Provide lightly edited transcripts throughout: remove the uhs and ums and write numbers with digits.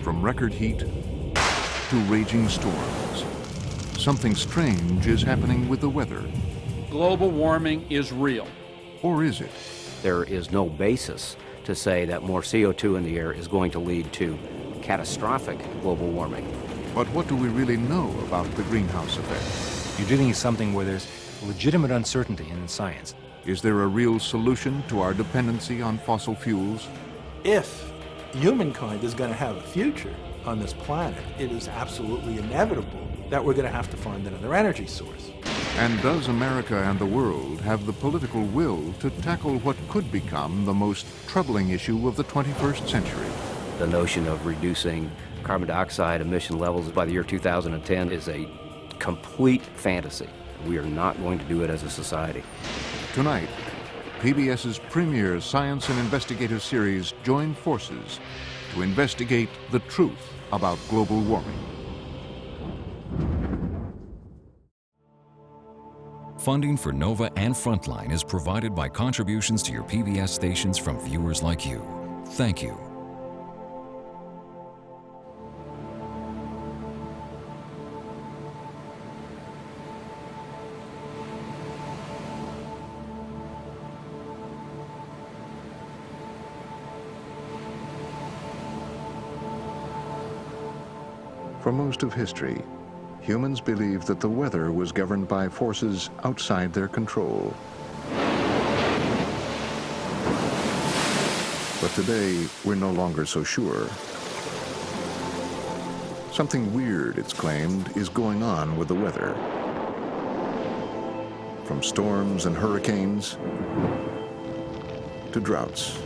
from record heat to raging storms. Something strange is happening with the weather. Global warming is real. Or is it? There is no basis to say that more CO2 in the air is going to lead to catastrophic global warming. But what do we really know about the greenhouse effect? You're dealing with something where there's legitimate uncertainty in science. Is there a real solution to our dependency on fossil fuels? If humankind is going to have a future on this planet, it is absolutely inevitable that we're going to have to find another energy source. And does America and the world have the political will to tackle what could become the most troubling issue of the 21st century? The notion of reducing carbon dioxide emission levels by the year 2010 is a complete fantasy. We are not going to do it as a society. Tonight, PBS's premier science and investigative series join forces to investigate the truth about global warming. Funding for NOVA and Frontline is provided by contributions to your PBS stations from viewers like you. Thank you. For most of history, humans believed that the weather was governed by forces outside their control. But today, we're no longer so sure. Something weird, it's claimed, is going on with the weather. From storms and hurricanes to droughts.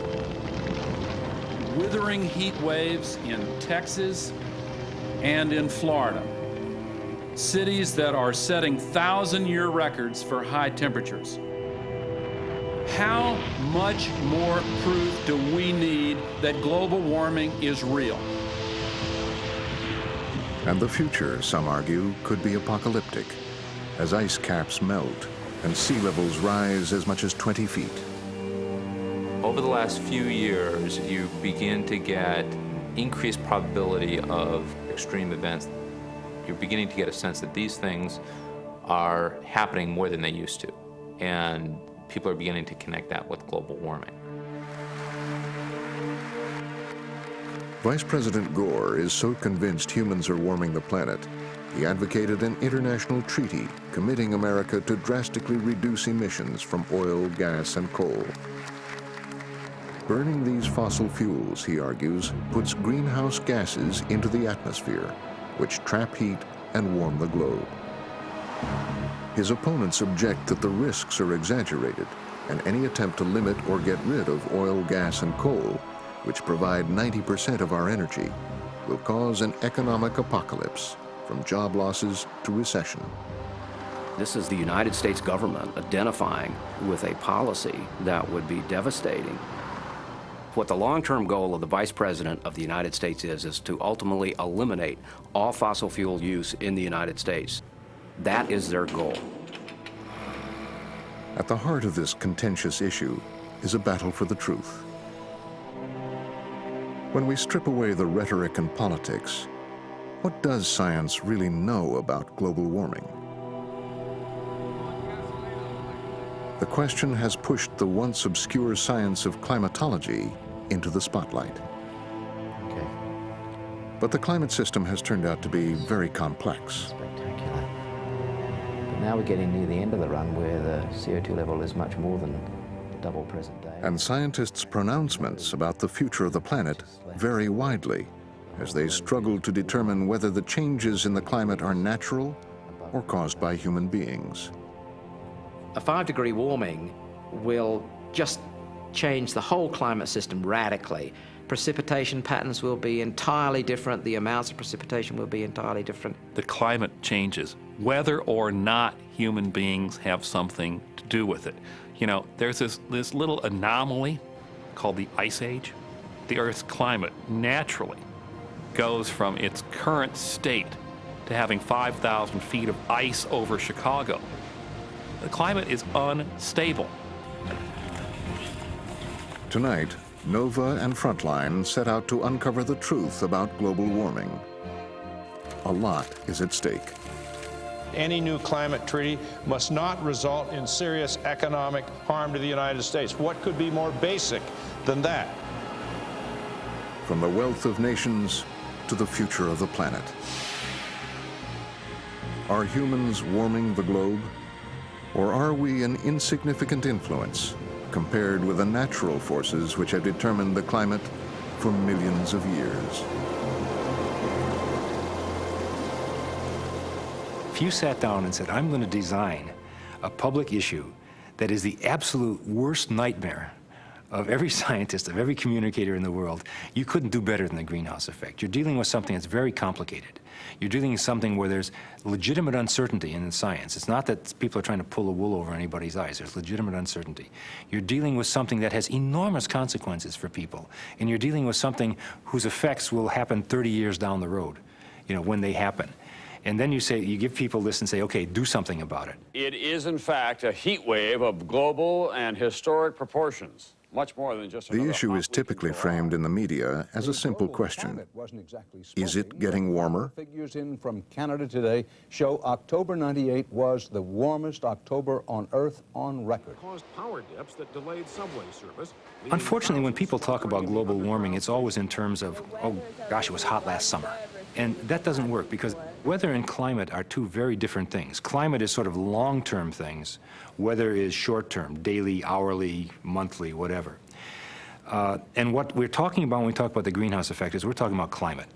Withering heat waves in Texas and in Florida. Cities that are setting 1,000-year records for high temperatures. How much more proof do we need that global warming is real? And the future, some argue, could be apocalyptic, as ice caps melt and sea levels rise as much as 20 feet. Over the last few years, you begin to get increased probability of extreme events. You're beginning to get a sense that these things are happening more than they used to, and people are beginning to connect that with global warming. Vice President Gore is so convinced humans are warming the planet, he advocated an international treaty committing America to drastically reduce emissions from oil, gas, and coal. Burning these fossil fuels, he argues, puts greenhouse gases into the atmosphere, which trap heat and warm the globe. His opponents object that the risks are exaggerated, and any attempt to limit or get rid of oil, gas, and coal, which provide 90% of our energy, will cause an economic apocalypse, from job losses to recession. This is the United States government identifying with a policy that would be devastating. What the long-term goal of the Vice President of the United States is to ultimately eliminate all fossil fuel use in the United States. That is their goal. At the heart of this contentious issue is a battle for the truth. When we strip away the rhetoric and politics, what does science really know about global warming? The question has pushed the once obscure science of climatology into the spotlight. Okay. But the climate system has turned out to be very complex. Spectacular. But now we're getting near the end of the run where the CO2 level is much more than double present day. And scientists' pronouncements about the future of the planet vary widely as they struggle to determine whether the changes in the climate are natural or caused by human beings. A 5-degree warming will just change the whole climate system radically. Precipitation patterns will be entirely different. The amounts of precipitation will be entirely different. The climate changes, whether or not human beings have something to do with it. You know, there's this little anomaly called the Ice Age. The Earth's climate naturally goes from its current state to having 5,000 feet of ice over Chicago. The climate is unstable. Tonight, Nova and Frontline set out to uncover the truth about global warming. A lot is at stake. Any new climate treaty must not result in serious economic harm to the United States. What could be more basic than that? From the wealth of nations to the future of the planet. Are humans warming the globe? Or are we an insignificant influence compared with the natural forces which have determined the climate for millions of years? If you sat down and said, I'm going to design a public issue that is the absolute worst nightmare of every scientist, of every communicator in the world, you couldn't do better than the greenhouse effect. You're dealing with something that's very complicated. You're dealing with something where there's legitimate uncertainty in the science. It's not that people are trying to pull the wool over anybody's eyes. There's legitimate uncertainty. You're dealing with something that has enormous consequences for people. And you're dealing with something whose effects will happen 30 years down the road, you know, when they happen. And then you say, you give people this and say, okay, do something about it. It is, in fact, a heat wave of global and historic proportions. Much more than just the issue is typically framed in the media as a simple question. Is it getting warmer? Figures in from Canada today show October '98 was the warmest October on Earth on record. Caused power dips that delayed subway service. Unfortunately, when people talk about global warming, it's always in terms of, oh gosh, it was hot last summer. And that doesn't work because weather and climate are two very different things. Climate is sort of long-term things. Weather is short-term, daily, hourly, monthly, whatever. And what we're talking about when we talk about the greenhouse effect is we're talking about climate.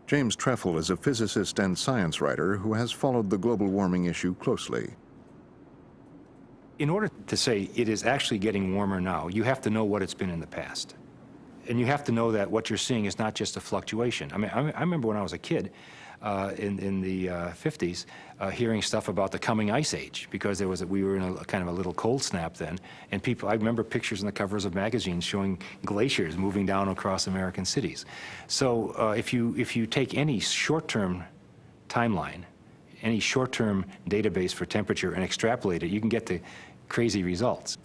James Trefil is a physicist and science writer who has followed the global warming issue closely. In order to say it is actually getting warmer now, you have to know what it's been in the past. And you have to know that what you're seeing is not just a fluctuation. I mean, I remember when I was a kid in the 50s hearing stuff about the coming ice age because we were in a kind of a little cold snap then. And I remember pictures in the covers of magazines showing glaciers moving down across American cities. So if you take any short-term timeline, any short-term database for temperature and extrapolate it, you can get to crazy results.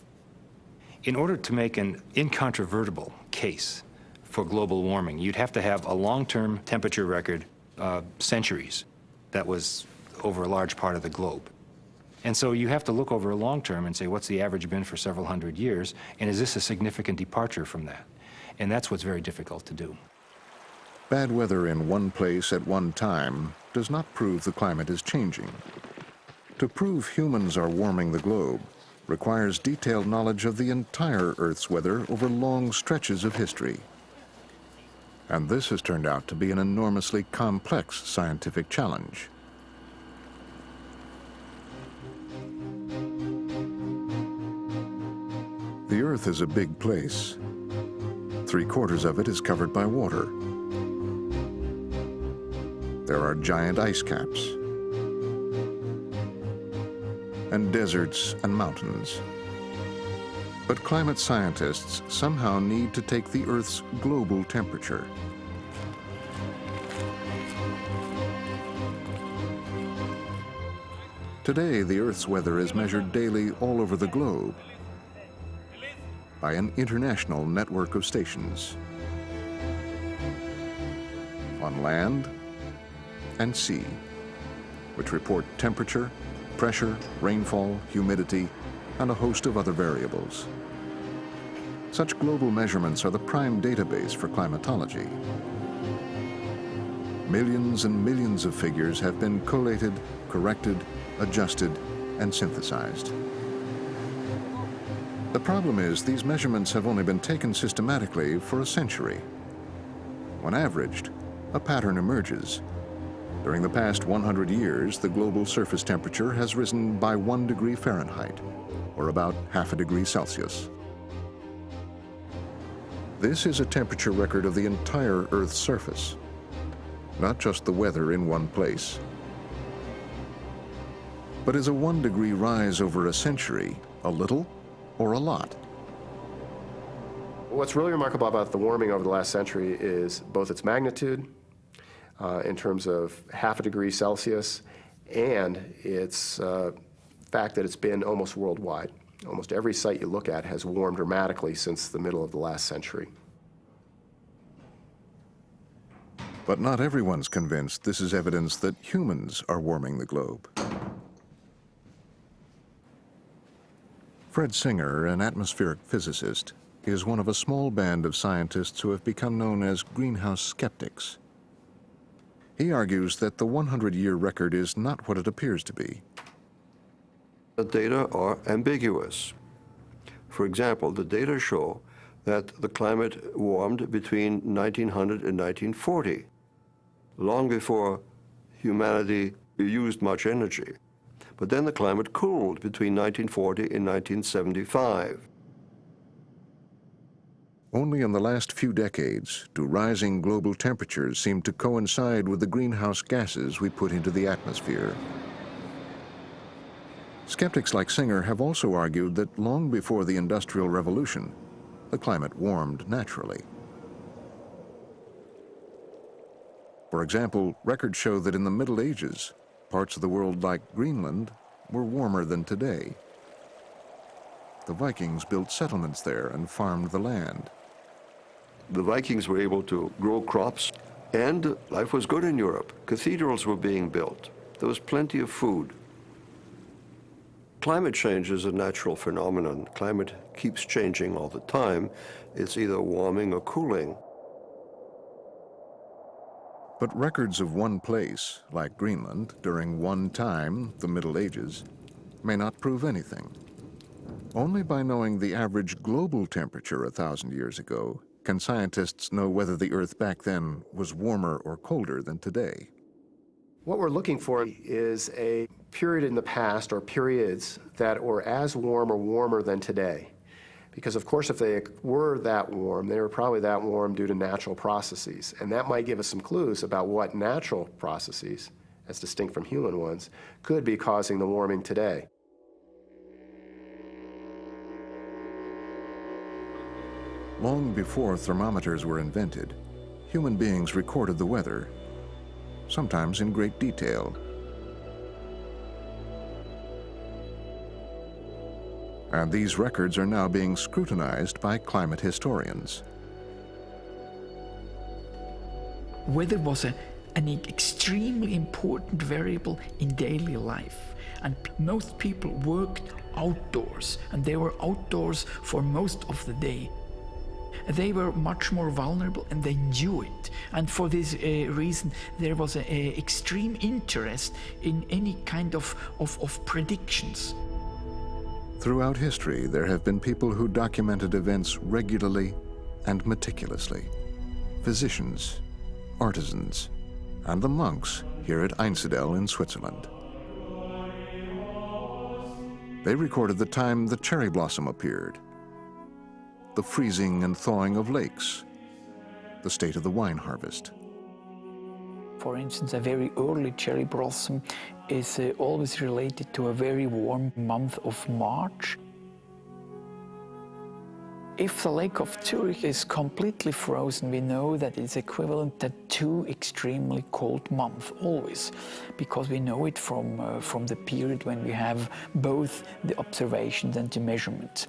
In order to make an incontrovertible case for global warming, you'd have to have a long-term temperature record, centuries, that was over a large part of the globe. And so you have to look over a long term and say, what's the average been for several hundred years, and is this a significant departure from that? And that's what's very difficult to do. Bad weather in one place at one time does not prove the climate is changing. To prove humans are warming the globe requires detailed knowledge of the entire Earth's weather over long stretches of history. And this has turned out to be an enormously complex scientific challenge. The Earth is a big place. 3/4 of it is covered by water. There are giant ice caps, and deserts and mountains. But climate scientists somehow need to take the Earth's global temperature. Today, the Earth's weather is measured daily all over the globe by an international network of stations on land and sea, which report temperature, pressure, rainfall, humidity, and a host of other variables. Such global measurements are the prime database for climatology. Millions and millions of figures have been collated, corrected, adjusted, and synthesized. The problem is these measurements have only been taken systematically for a century. When averaged, a pattern emerges. During the past 100 years, the global surface temperature has risen by 1 degree Fahrenheit, or about ½ degree Celsius. This is a temperature record of the entire Earth's surface, not just the weather in one place. But is a 1 degree rise over a century a little or a lot? What's really remarkable about the warming over the last century is both its magnitude, in terms of ½ degree Celsius, and its fact that it's been almost worldwide. Almost every site you look at has warmed dramatically since the middle of the last century. But not everyone's convinced this is evidence that humans are warming the globe. Fred Singer, an atmospheric physicist, is one of a small band of scientists who have become known as greenhouse skeptics. He argues that the 100-year record is not what it appears to be. The data are ambiguous. For example, the data show that the climate warmed between 1900 and 1940, long before humanity used much energy. But then the climate cooled between 1940 and 1975. Only in the last few decades do rising global temperatures seem to coincide with the greenhouse gases we put into the atmosphere. Skeptics like Singer have also argued that long before the Industrial Revolution, the climate warmed naturally. For example, records show that in the Middle Ages, parts of the world like Greenland were warmer than today. The Vikings built settlements there and farmed the land. The Vikings were able to grow crops, and life was good in Europe. Cathedrals were being built. There was plenty of food. Climate change is a natural phenomenon. Climate keeps changing all the time. It's either warming or cooling. But records of one place, like Greenland, during one time, the Middle Ages, may not prove anything. Only by knowing the average global temperature 1,000 years ago can scientists know whether the Earth back then was warmer or colder than today. What we're looking for is a period in the past, or periods that were as warm or warmer than today. Because of course if they were that warm, they were probably that warm due to natural processes. And that might give us some clues about what natural processes, as distinct from human ones, could be causing the warming today. Long before thermometers were invented, human beings recorded the weather, sometimes in great detail. And these records are now being scrutinized by climate historians. Weather was an extremely important variable in daily life, and most people worked outdoors, and they were outdoors for most of the day. They were much more vulnerable, and they knew it. And for this reason, there was an extreme interest in any kind of predictions. Throughout history, there have been people who documented events regularly and meticulously. Physicians, artisans, and the monks here at Einsiedeln in Switzerland. They recorded the time the cherry blossom appeared, the freezing and thawing of lakes, the state of the wine harvest. For instance, a very early cherry blossom is always related to a very warm month of March. If the Lake of Zurich is completely frozen, we know that it's equivalent to 2 extremely cold months, always, because we know it from the period when we have both the observations and the measurements.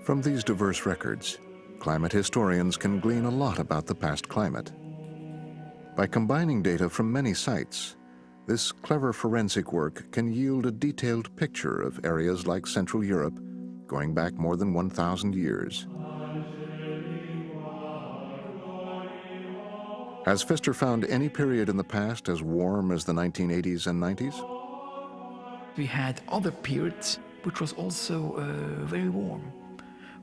From these diverse records, climate historians can glean a lot about the past climate. By combining data from many sites, this clever forensic work can yield a detailed picture of areas like Central Europe going back more than 1,000 years. Has Pfister found any period in the past as warm as the 1980s and 90s? We had other periods which was also very warm,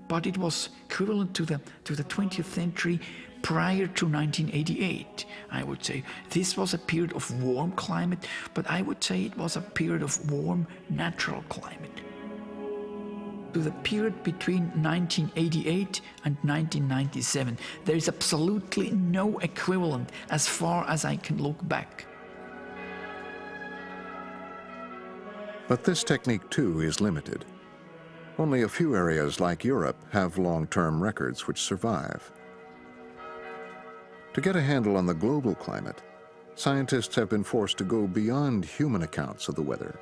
but it was equivalent to the 20th century prior to 1988, I would say. This was a period of warm climate, but I would say it was a period of warm natural climate. To the period between 1988 and 1997, there is absolutely no equivalent as far as I can look back. But this technique too is limited. Only a few areas like Europe have long-term records which survive. To get a handle on the global climate, scientists have been forced to go beyond human accounts of the weather.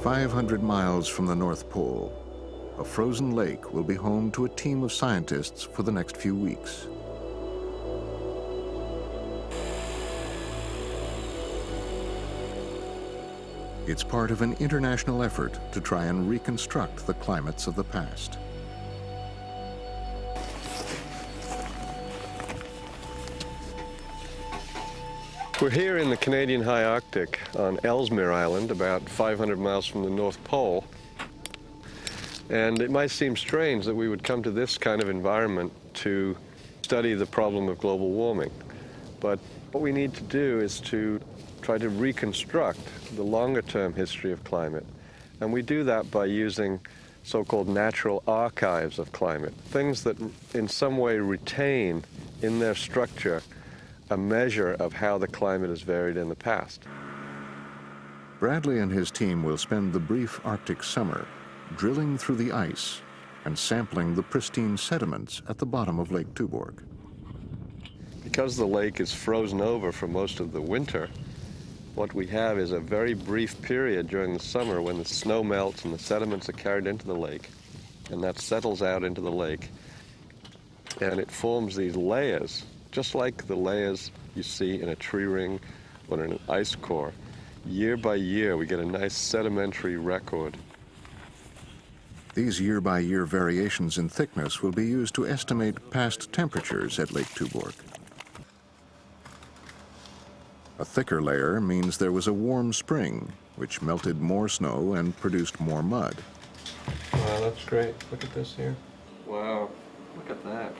500 miles from the North Pole, a frozen lake will be home to a team of scientists for the next few weeks. It's part of an international effort to try and reconstruct the climates of the past. We're here in the Canadian High Arctic on Ellesmere Island, about 500 miles from the North Pole. And it might seem strange that we would come to this kind of environment to study the problem of global warming. But what we need to do is to try to reconstruct the longer-term history of climate. And we do that by using so-called natural archives of climate, things that in some way retain in their structure a measure of how the climate has varied in the past. Bradley and his team will spend the brief Arctic summer drilling through the ice and sampling the pristine sediments at the bottom of Lake Tuborg. Because the lake is frozen over for most of the winter, what we have is a very brief period during the summer when the snow melts and the sediments are carried into the lake, and that settles out into the lake, and it forms these layers, just like the layers you see in a tree ring or in an ice core. Year by year, we get a nice sedimentary record. These year-by-year variations in thickness will be used to estimate past temperatures at Lake Tuborg. A thicker layer means there was a warm spring, which melted more snow and produced more mud. Wow, that's great. Look at this here. Wow, look at that.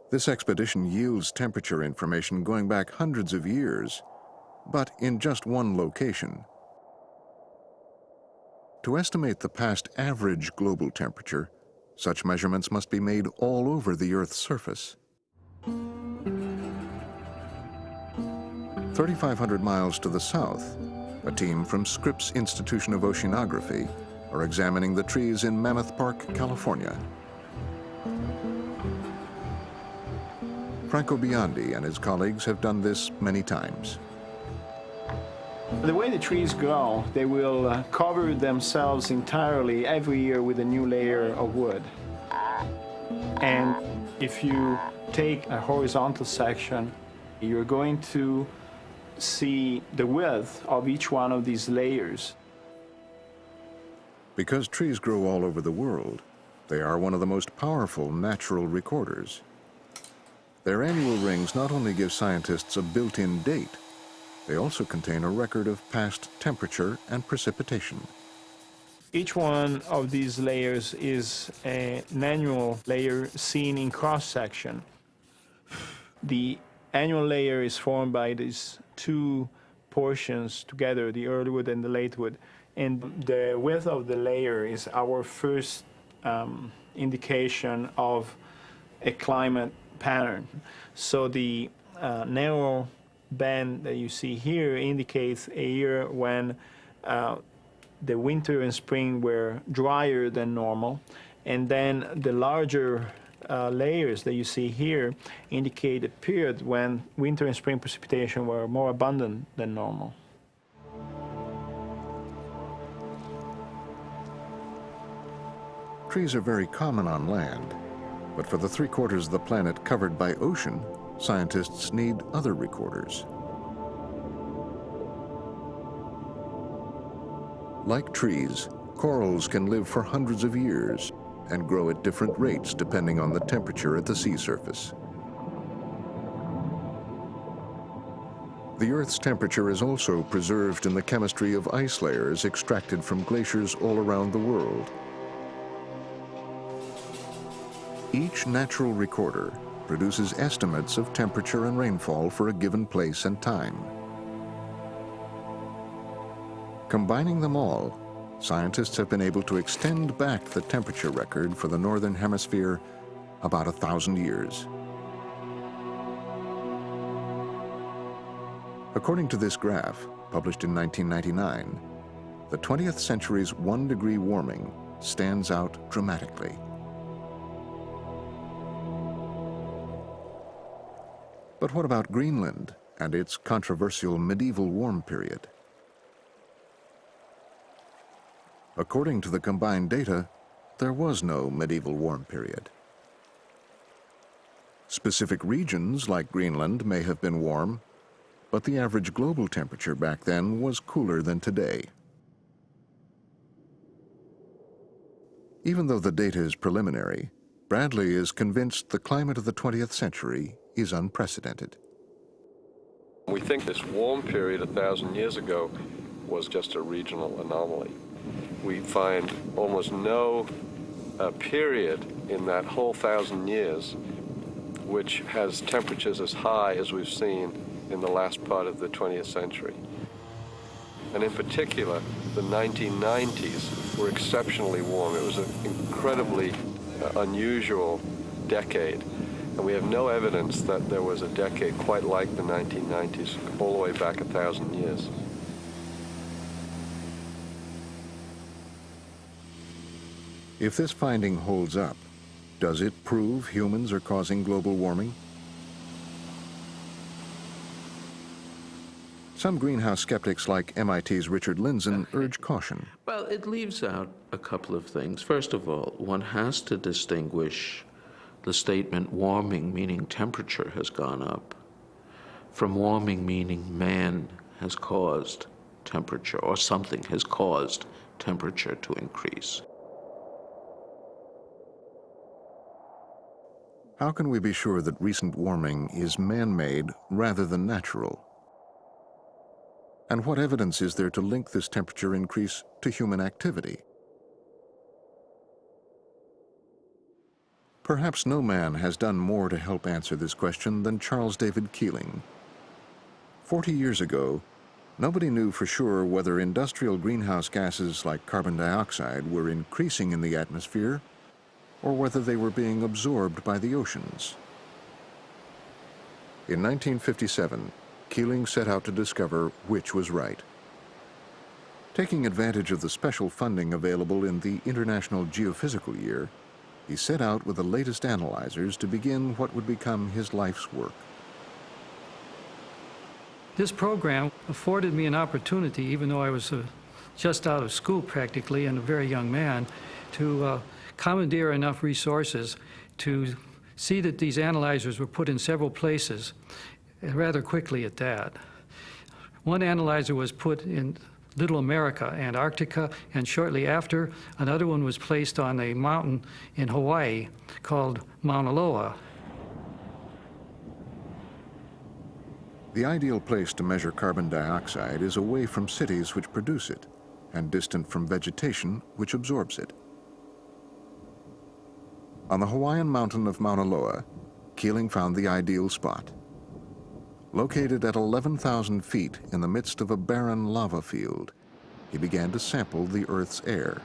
This expedition yields temperature information going back hundreds of years, but in just one location. To estimate the past average global temperature, such measurements must be made all over the Earth's surface. 3,500 miles to the south, a team from Scripps Institution of Oceanography are examining the trees in Mammoth Park, California. Franco Biondi and his colleagues have done this many times. The way the trees grow, they will cover themselves entirely every year with a new layer of wood. And if you take a horizontal section, you're going to see the width of each one of these layers. Because trees grow all over the world, they are one of the most powerful natural recorders. Their annual rings not only give scientists a built-in date, they also contain a record of past temperature and precipitation. Each one of these layers is an annual layer seen in cross-section. The annual layer is formed by these two portions together, the early wood and the late wood. And the width of the layer is our first indication of a climate pattern. So the narrow band that you see here indicates a year when the winter and spring were drier than normal, and then the larger layers that you see here indicate a period when winter and spring precipitation were more abundant than normal. Trees are very common on land, but for the 3/4 of the planet covered by ocean, scientists need other recorders. Like trees, corals can live for hundreds of years and grow at different rates depending on the temperature at the sea surface. The Earth's temperature is also preserved in the chemistry of ice layers extracted from glaciers all around the world. Each natural recorder produces estimates of temperature and rainfall for a given place and time. Combining them all, scientists have been able to extend back the temperature record for the Northern Hemisphere about 1,000 years. According to this graph, published in 1999, the 20th century's 1-degree warming stands out dramatically. But what about Greenland, and its controversial medieval warm period. According to the combined data, there was no medieval warm period. Specific regions like Greenland may have been warm, but the average global temperature back then was cooler than today. Even though the data is preliminary, Bradley is convinced the climate of the 20th century is unprecedented. We think this warm period 1,000 years ago was just a regional anomaly. We find almost no period in that whole 1,000 years which has temperatures as high as we've seen in the last part of the 20th century. And in particular, the 1990s were exceptionally warm. It was an incredibly unusual decade. And we have no evidence that there was a decade quite like the 1990s all the way back 1,000 years. If this finding holds up, does it prove humans are causing global warming? Some greenhouse skeptics like MIT's Richard Lindzen urge caution. Well, it leaves out a couple of things. First of all, one has to distinguish the statement warming, meaning temperature has gone up, from warming, meaning man has caused temperature, or something has caused temperature to increase. How can we be sure that recent warming is man-made rather than natural? And what evidence is there to link this temperature increase to human activity? Perhaps no man has done more to help answer this question than Charles David Keeling. 40 years ago, nobody knew for sure whether industrial greenhouse gases like carbon dioxide were increasing in the atmosphere or whether they were being absorbed by the oceans. In 1957, Keeling set out to discover which was right. Taking advantage of the special funding available in the International Geophysical Year, he set out with the latest analyzers to begin what would become his life's work. This program afforded me an opportunity, even though I was just out of school practically and a very young man, to commandeer enough resources to see that these analyzers were put in several places, and rather quickly at that. One analyzer was put in Little America, Antarctica, and shortly after, another one was placed on a mountain in Hawaii called Mauna Loa. The ideal place to measure carbon dioxide is away from cities which produce it, and distant from vegetation which absorbs it. On the Hawaiian mountain of Mauna Loa, Keeling found the ideal spot. Located at 11,000 feet in the midst of a barren lava field, he began to sample the Earth's air.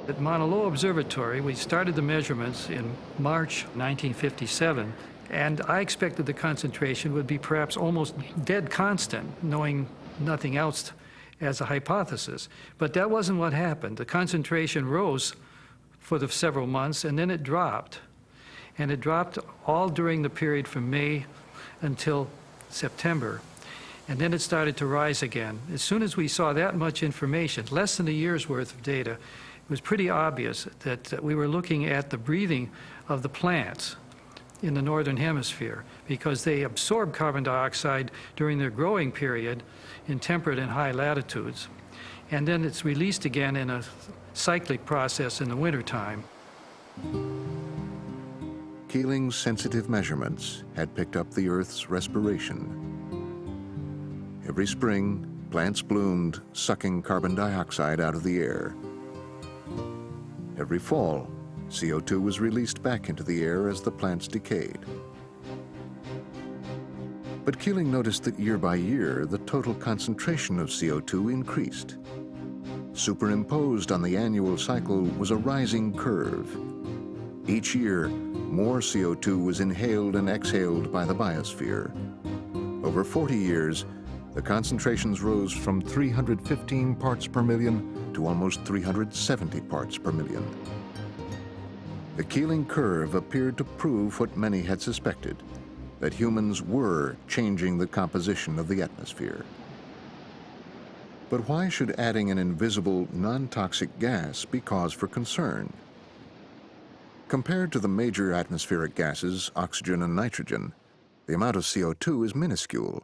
At Mauna Loa Observatory, we started the measurements in March 1957, and I expected the concentration would be perhaps almost dead constant, knowing nothing else as a hypothesis. But that wasn't what happened. The concentration rose for the several months, and then it dropped. And it dropped all during the period from May until September. And then it started to rise again. As soon as we saw that much information, less than a year's worth of data, it was pretty obvious that we were looking at the breathing of the plants in the northern hemisphere, because they absorb carbon dioxide during their growing period in temperate and high latitudes. And then it's released again in a cyclic process in the wintertime. Keeling's sensitive measurements had picked up the Earth's respiration. Every spring, plants bloomed, sucking carbon dioxide out of the air. Every fall, CO2 was released back into the air as the plants decayed. But Keeling noticed that year by year, the total concentration of CO2 increased. Superimposed on the annual cycle was a rising curve. Each year, more CO2 was inhaled and exhaled by the biosphere. Over 40 years, the concentrations rose from 315 parts per million to almost 370 parts per million. The Keeling curve appeared to prove what many had suspected. that humans were changing the composition of the atmosphere. But why should adding an invisible, non-toxic gas be cause for concern? Compared to the major atmospheric gases, oxygen and nitrogen, the amount of CO2 is minuscule.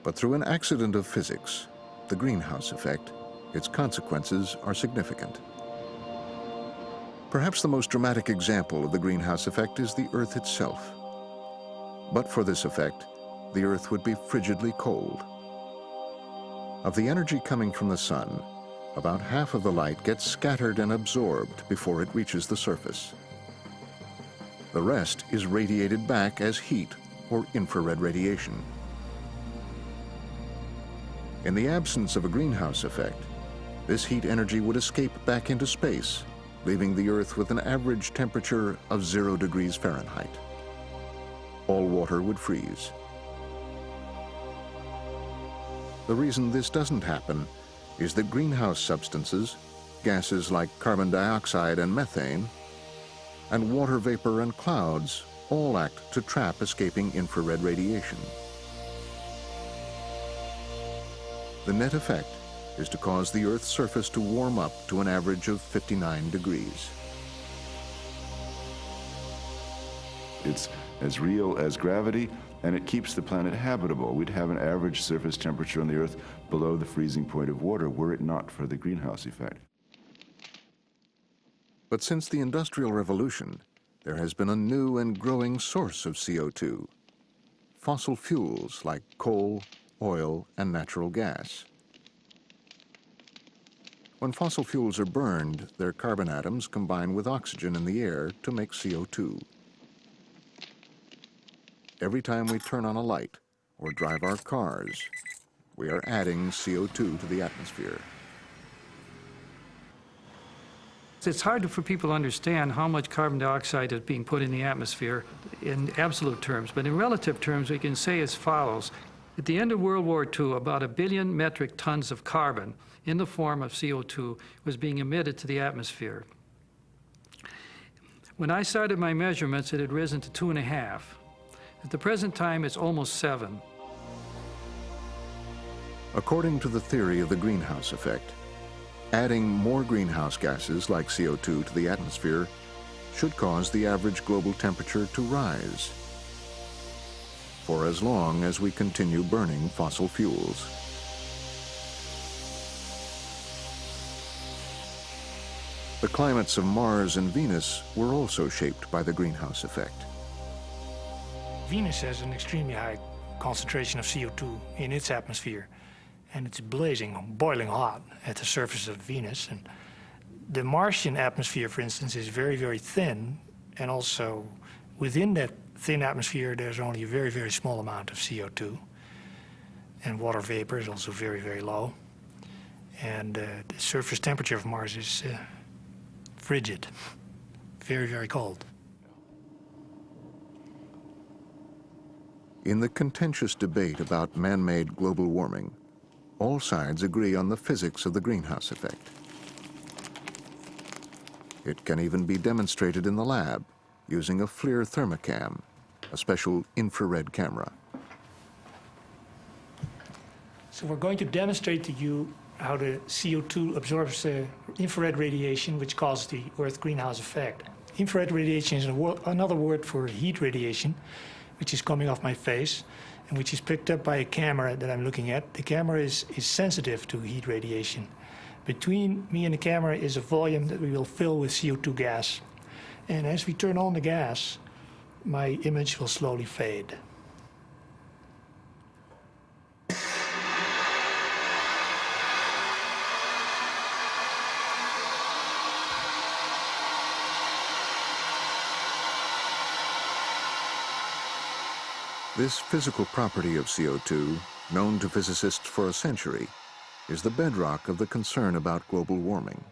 But through an accident of physics, the greenhouse effect, its consequences are significant. Perhaps the most dramatic example of the greenhouse effect is the Earth itself. But for this effect, the Earth would be frigidly cold. Of the energy coming from the sun, about half of the light gets scattered and absorbed before it reaches the surface. The rest is radiated back as heat or infrared radiation. In the absence of a greenhouse effect, this heat energy would escape back into space, leaving the Earth with an average temperature of 0 degrees Fahrenheit. All water would freeze. The reason this doesn't happen is that greenhouse substances, gases like carbon dioxide and methane, and water vapor and clouds all act to trap escaping infrared radiation. The net effect is to cause the Earth's surface to warm up to an average of 59 degrees. It's as real as gravity, and it keeps the planet habitable. We'd have an average surface temperature on the Earth below the freezing point of water were it not for the greenhouse effect. But since the Industrial Revolution, there has been a new and growing source of CO2, fossil fuels like coal, oil, and natural gas. When fossil fuels are burned, their carbon atoms combine with oxygen in the air to make CO2. Every time we turn on a light or drive our cars, we are adding CO2 to the atmosphere. It's hard for people to understand how much carbon dioxide is being put in the atmosphere in absolute terms, but in relative terms we can say as follows. At the end of World War II, about 1 billion metric tons of carbon in the form of CO2 was being emitted to the atmosphere. When I started my measurements, it had risen to 2.5. At the present time, it's almost 7. According to the theory of the greenhouse effect, adding more greenhouse gases like CO2 to the atmosphere should cause the average global temperature to rise for as long as we continue burning fossil fuels. The climates of Mars and Venus were also shaped by the greenhouse effect. Venus has an extremely high concentration of CO2 in its atmosphere, and it's blazing, boiling hot at the surface of Venus. And the Martian atmosphere, for instance, is very, very thin, and also within that thin atmosphere there's only a very, very small amount of CO2, and water vapor is also very, very low. And the surface temperature of Mars is frigid, very, very cold. In the contentious debate about man-made global warming, all sides agree on the physics of the greenhouse effect. It can even be demonstrated in the lab using a FLIR thermocam, a special infrared camera. So we're going to demonstrate to you how the CO2 absorbs infrared radiation, which causes the Earth greenhouse effect. Infrared radiation is another word for heat radiation, which is coming off my face and which is picked up by a camera that I'm looking at. The camera is sensitive to heat radiation. Between me and the camera is a volume that we will fill with CO2 gas. And as we turn on the gas, my image will slowly fade. This physical property of CO2, known to physicists for a century, is the bedrock of the concern about global warming.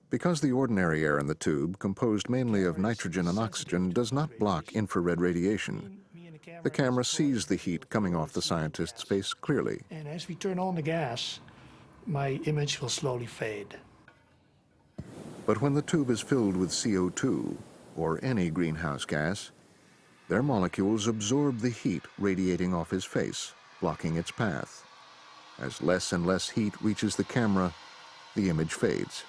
Because the ordinary air in the tube, composed mainly of nitrogen and oxygen, does not block infrared radiation, the camera sees the heat coming off the scientist's face clearly. And as we turn on the gas, my image will slowly fade. But when the tube is filled with CO2, or any greenhouse gas, Their molecules absorb the heat radiating off his face, blocking its path. As less and less heat reaches the camera, the image fades.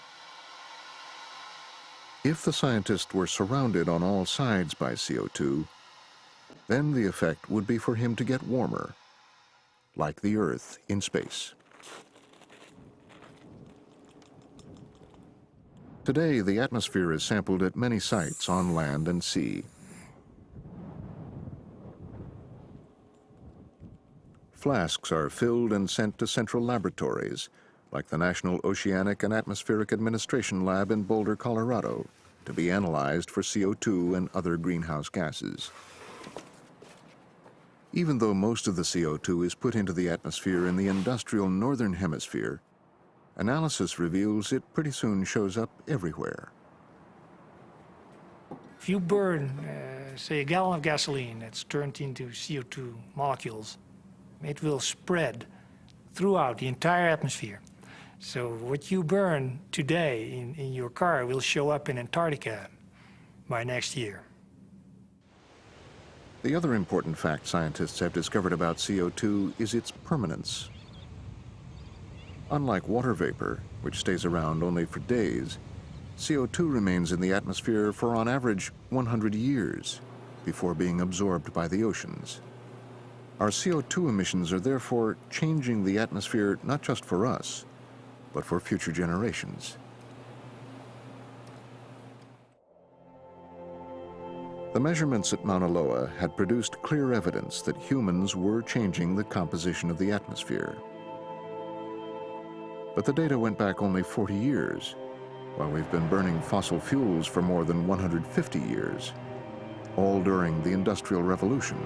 If the scientist were surrounded on all sides by CO2, then the effect would be for him to get warmer, like the Earth in space. Today, the atmosphere is sampled at many sites on land and sea. Flasks are filled and sent to central laboratories, like the National Oceanic and Atmospheric Administration Lab in Boulder, Colorado, to be analyzed for CO2 and other greenhouse gases. Even though most of the CO2 is put into the atmosphere in the industrial northern hemisphere, analysis reveals it pretty soon shows up everywhere. If you burn, say, a gallon of gasoline that's turned into CO2 molecules, it will spread throughout the entire atmosphere. So what you burn today in your car will show up in Antarctica by next year. The other important fact scientists have discovered about CO2 is its permanence. Unlike water vapor, which stays around only for days, CO2 remains in the atmosphere for on average 100 years before being absorbed by the oceans. Our CO2 emissions are therefore changing the atmosphere not just for us, but for future generations. The measurements at Mauna Loa had produced clear evidence that humans were changing the composition of the atmosphere. But the data went back only 40 years, while we've been burning fossil fuels for more than 150 years, all during the Industrial Revolution.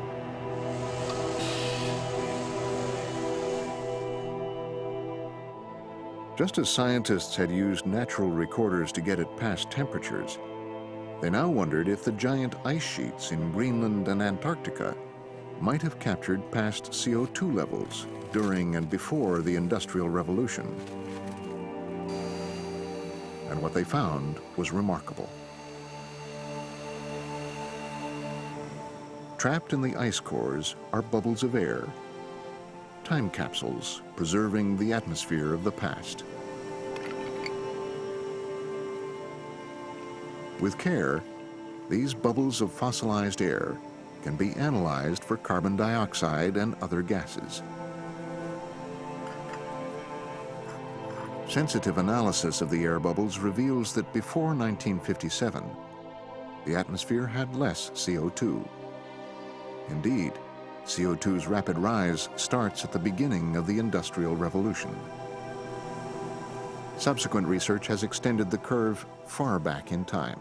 Just as scientists had used natural recorders to get at past temperatures, they now wondered if the giant ice sheets in Greenland and Antarctica might have captured past CO2 levels during and before the Industrial Revolution. And what they found was remarkable. Trapped in the ice cores are bubbles of air, time capsules preserving the atmosphere of the past. With care, these bubbles of fossilized air can be analyzed for carbon dioxide and other gases. Sensitive analysis of the air bubbles reveals that before 1957, the atmosphere had less CO2. Indeed, CO2's rapid rise starts at the beginning of the Industrial Revolution. Subsequent research has extended the curve far back in time.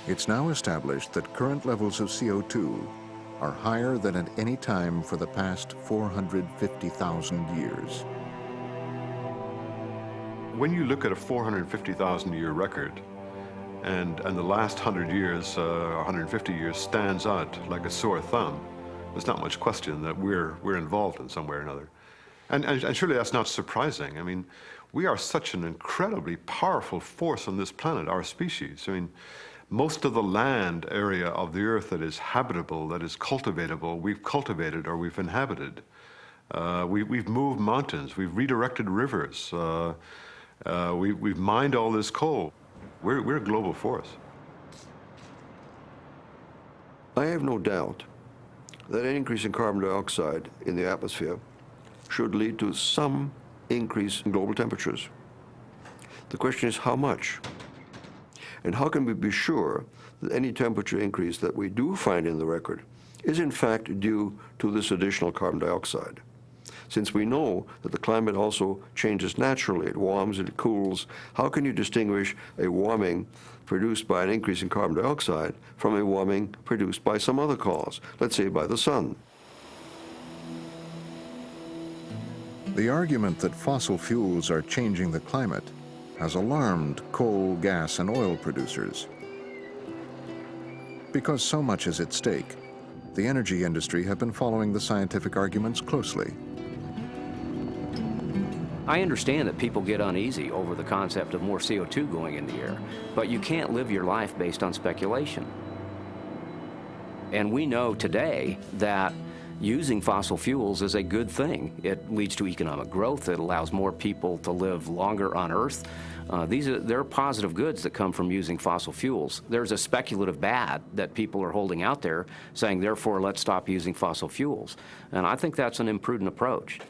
It's now established that current levels of CO2 are higher than at any time for the past 450,000 years. When you look at a 450,000-year record, and the last 100 years, 150 years stands out like a sore thumb, there's not much question that we're involved in some way or another. And surely that's not surprising. I mean, we are such an incredibly powerful force on this planet, our species. I mean, most of the land area of the Earth that is habitable, that is cultivatable, we've cultivated or we've inhabited. We've moved mountains, we've redirected rivers, we've mined all this coal. We're a global force. I have no doubt that an increase in carbon dioxide in the atmosphere should lead to some increase in global temperatures. The question is how much? And how can we be sure that any temperature increase that we do find in the record is in fact due to this additional carbon dioxide? Since we know that the climate also changes naturally, it warms, it cools, how can you distinguish a warming produced by an increase in carbon dioxide from a warming produced by some other cause, let's say by the sun? The argument that fossil fuels are changing the climate has alarmed coal, gas, and oil producers. Because so much is at stake, the energy industry have been following the scientific arguments closely. I understand that people get uneasy over the concept of more CO2 going in the air, but you can't live your life based on speculation. And we know today that using fossil fuels is a good thing. It leads to economic growth. It allows more people to live longer on Earth. There are positive goods that come from using fossil fuels. There's a speculative bad that people are holding out there saying, therefore, let's stop using fossil fuels. And I think that's an imprudent approach.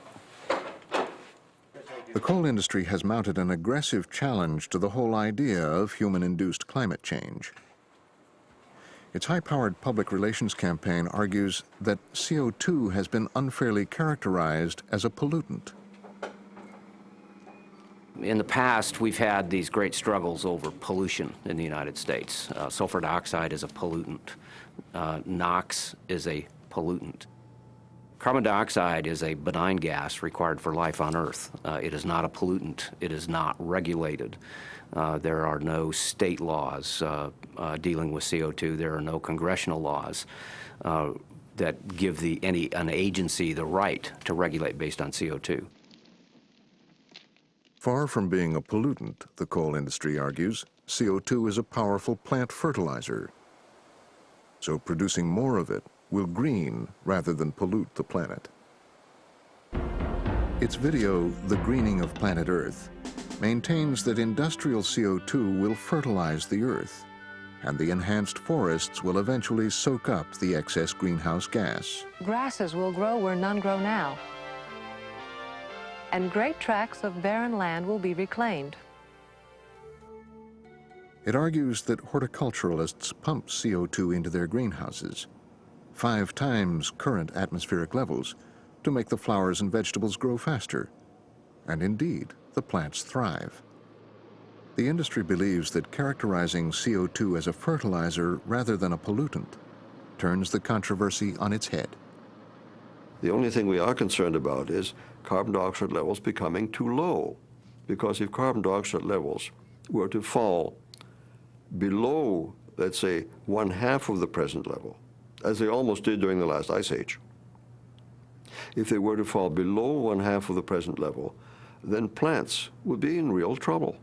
The coal industry has mounted an aggressive challenge to the whole idea of human-induced climate change. Its high-powered public relations campaign argues that CO2 has been unfairly characterized as a pollutant. In the past, we've had these great struggles over pollution in the United States. Sulfur dioxide is a pollutant. NOx is a pollutant. Carbon dioxide is a benign gas required for life on Earth. It is not a pollutant. It is not regulated. There are no state laws dealing with CO2. There are no congressional laws that give an agency the right to regulate based on CO2. Far from being a pollutant, the coal industry argues, CO2 is a powerful plant fertilizer. So producing more of it will green rather than pollute the planet. Its video, The Greening of Planet Earth, maintains that industrial CO2 will fertilize the Earth, and the enhanced forests will eventually soak up the excess greenhouse gas. Grasses will grow where none grow now, and great tracts of barren land will be reclaimed. It argues that horticulturalists pump CO2 into their greenhouses, 5 times current atmospheric levels, to make the flowers and vegetables grow faster. And indeed, the plants thrive. The industry believes that characterizing CO2 as a fertilizer rather than a pollutant turns the controversy on its head. The only thing we are concerned about is carbon dioxide levels becoming too low. Because if carbon dioxide levels were to fall below, let's say, 1/2 of the present level, as they almost did during the last ice age, if they were to fall below 1/2 of the present level, then plants would be in real trouble.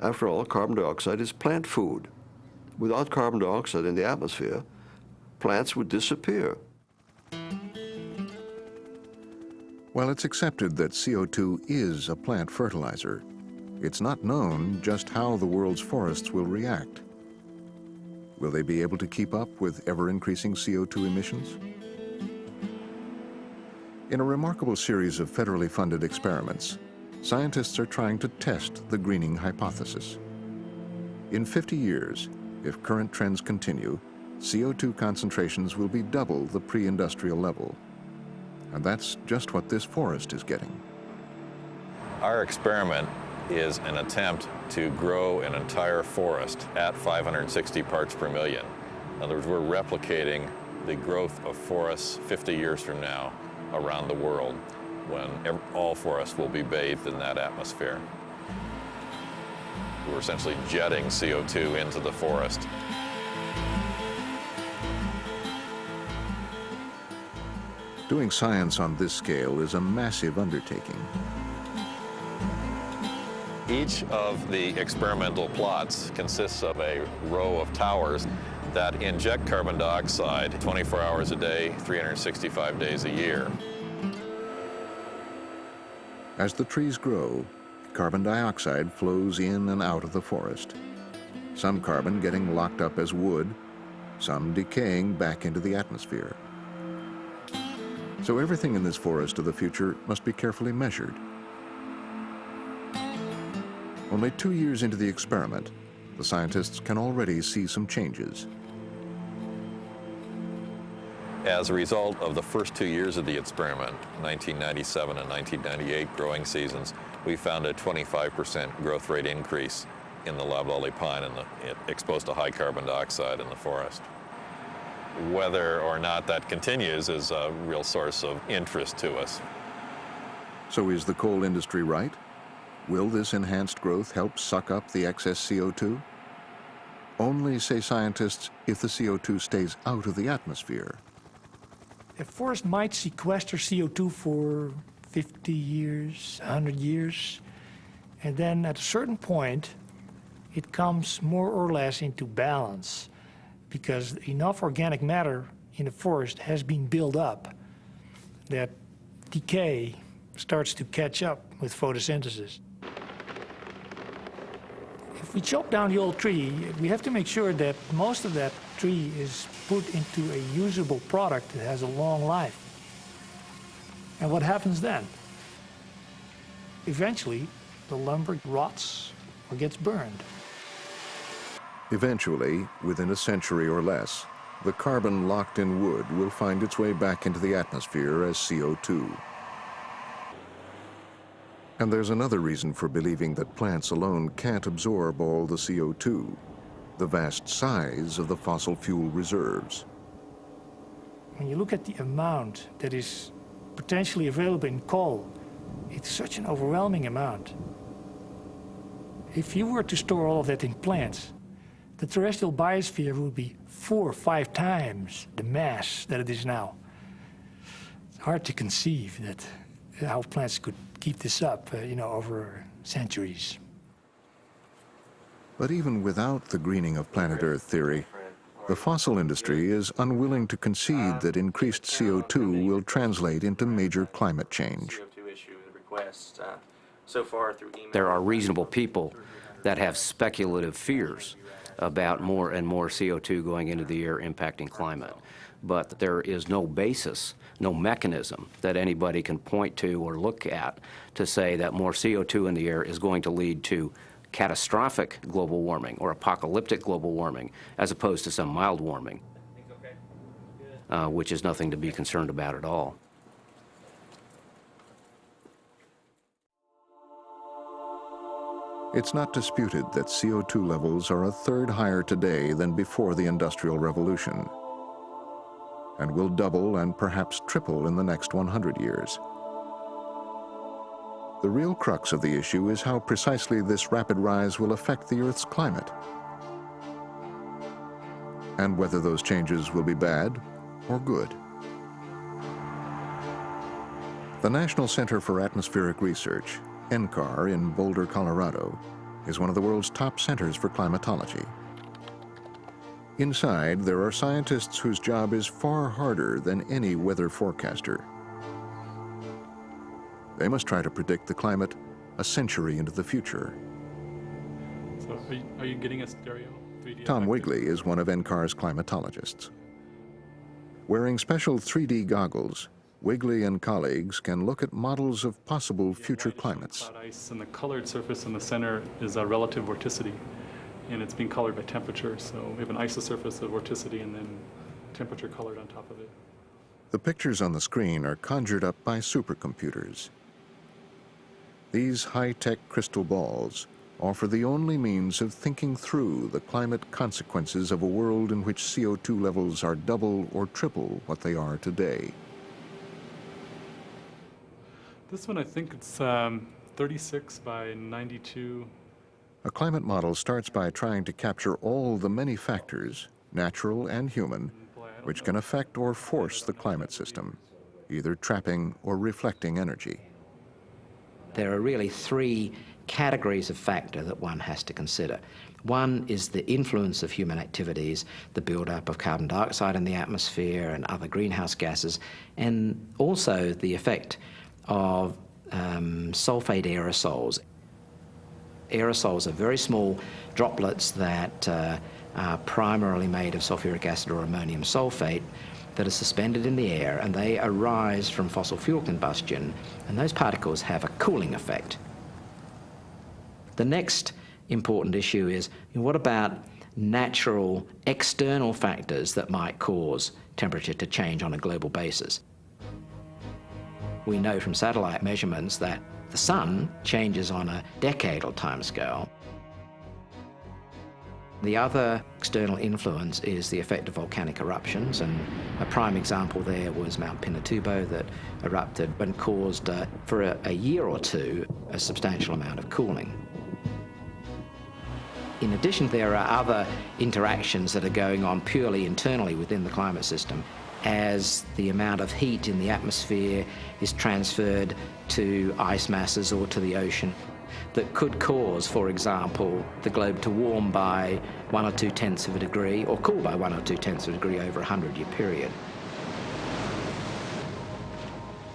After all, carbon dioxide is plant food. Without carbon dioxide in the atmosphere, plants would disappear. While it's accepted that CO2 is a plant fertilizer, it's not known just how the world's forests will react. Will they be able to keep up with ever-increasing CO2 emissions? In a remarkable series of federally funded experiments, scientists are trying to test the greening hypothesis. In 50 years, if current trends continue, CO2 concentrations will be double the pre-industrial level. And that's just what this forest is getting. Our experiment is an attempt to grow an entire forest at 560 parts per million. In other words, we're replicating the growth of forests 50 years from now around the world, when all forests will be bathed in that atmosphere. We're essentially jetting CO2 into the forest. Doing science on this scale is a massive undertaking. Each of the experimental plots consists of a row of towers that inject carbon dioxide 24 hours a day, 365 days a year. As the trees grow, carbon dioxide flows in and out of the forest. Some carbon getting locked up as wood, some decaying back into the atmosphere. So everything in this forest of the future must be carefully measured. Only 2 years into the experiment, the scientists can already see some changes. As a result of the first 2 years of the experiment, 1997 and 1998 growing seasons, we found a 25% growth rate increase in the loblolly pine exposed to high carbon dioxide in the forest. Whether or not that continues is a real source of interest to us. So is the coal industry right? Will this enhanced growth help suck up the excess CO2? Only, say scientists, if the CO2 stays out of the atmosphere. A forest might sequester CO2 for 50 years, 100 years, and then at a certain point, it comes more or less into balance, because enough organic matter in the forest has been built up that decay starts to catch up with photosynthesis. If we chop down the old tree, we have to make sure that most of that tree is put into a usable product that has a long life. And what happens then? Eventually, the lumber rots or gets burned. Eventually, within a century or less, the carbon locked in wood will find its way back into the atmosphere as CO2. And there's another reason for believing that plants alone can't absorb all the CO2, the vast size of the fossil fuel reserves. When you look at the amount that is potentially available in coal, it's such an overwhelming amount. If you were to store all of that in plants, the terrestrial biosphere would be 4 or 5 times the mass that it is now. It's hard to conceive that how plants could keep this up, over centuries. But even without the greening of planet Earth theory, the fossil industry is unwilling to concede that increased CO2 will translate into major climate change. There are reasonable people that have speculative fears about more and more CO2 going into the air impacting climate. But there is no basis, no mechanism that anybody can point to or look at to say that more CO2 in the air is going to lead to catastrophic global warming or apocalyptic global warming as opposed to some mild warming, which is nothing to be concerned about at all. It's not disputed that CO2 levels are a third higher today than before the Industrial Revolution, and will double and perhaps triple in the next 100 years. The real crux of the issue is how precisely this rapid rise will affect the Earth's climate, and whether those changes will be bad or good. The National Center for Atmospheric Research, NCAR, in Boulder, Colorado, is one of the world's top centers for climatology. Inside, there are scientists whose job is far harder than any weather forecaster. They must try to predict the climate a century into the future. So are you getting a stereo 3D Tom effect? Wigley is one of NCAR's climatologists. Wearing special 3D goggles, Wigley and colleagues can look at models of possible future climates. Cloud ice, and the colored surface in the center is a relative vorticity, and it's being colored by temperature. So we have an isosurface of vorticity and then temperature colored on top of it. The pictures on the screen are conjured up by supercomputers. These high-tech crystal balls offer the only means of thinking through the climate consequences of a world in which CO2 levels are double or triple what they are today. This one, I think it's 36 by 92. A climate model starts by trying to capture all the many factors, natural and human, which can affect or force the climate system, either trapping or reflecting energy. There are really 3 categories of factor that one has to consider. One is the influence of human activities, the buildup of carbon dioxide in the atmosphere and other greenhouse gases, and also the effect of sulfate aerosols. Aerosols are very small droplets that are primarily made of sulfuric acid or ammonium sulfate that are suspended in the air, and they arise from fossil fuel combustion, and those particles have a cooling effect. The next important issue is, what about natural external factors that might cause temperature to change on a global basis? We know from satellite measurements that the sun changes on a decadal timescale. The other external influence is the effect of volcanic eruptions, and a prime example there was Mount Pinatubo that erupted and caused, for a year or two, a substantial amount of cooling. In addition, there are other interactions that are going on purely internally within the climate system. as the amount of heat in the atmosphere is transferred to ice masses or to the ocean that could cause, for example, the globe to warm by 1 or 2/10 of a degree or cool by 1 or 2/10 of a degree over a 100-year period.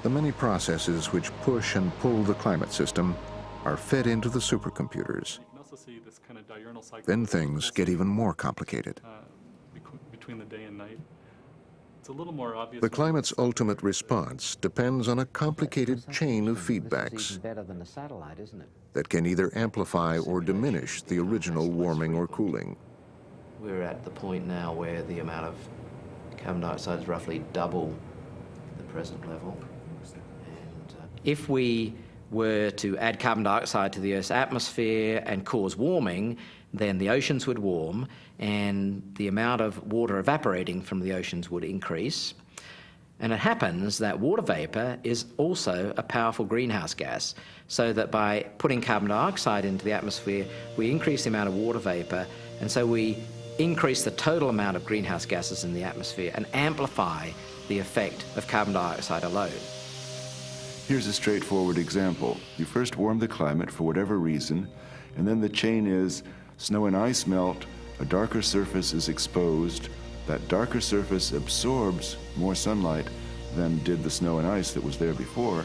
The many processes which push and pull the climate system are fed into the supercomputers. Then things get even more complicated. Between the day and night. It's a little more obvious. The climate's ultimate response depends on a complicated chain of feedbacks Better than a satellite, isn't it? that can either amplify or diminish the original warming or cooling. We're at the point now where the amount of carbon dioxide is roughly double the present level. If we were to add carbon dioxide to the Earth's atmosphere and cause warming, then the oceans would warm and the amount of water evaporating from the oceans would increase. And it happens that water vapor is also a powerful greenhouse gas, so that by putting carbon dioxide into the atmosphere, we increase the amount of water vapor, and so we increase the total amount of greenhouse gases in the atmosphere and amplify the effect of carbon dioxide alone. Here's a straightforward example. You first warm the climate for whatever reason, and then the chain is snow and ice melt, a darker surface is exposed, that darker surface absorbs more sunlight than did the snow and ice that was there before,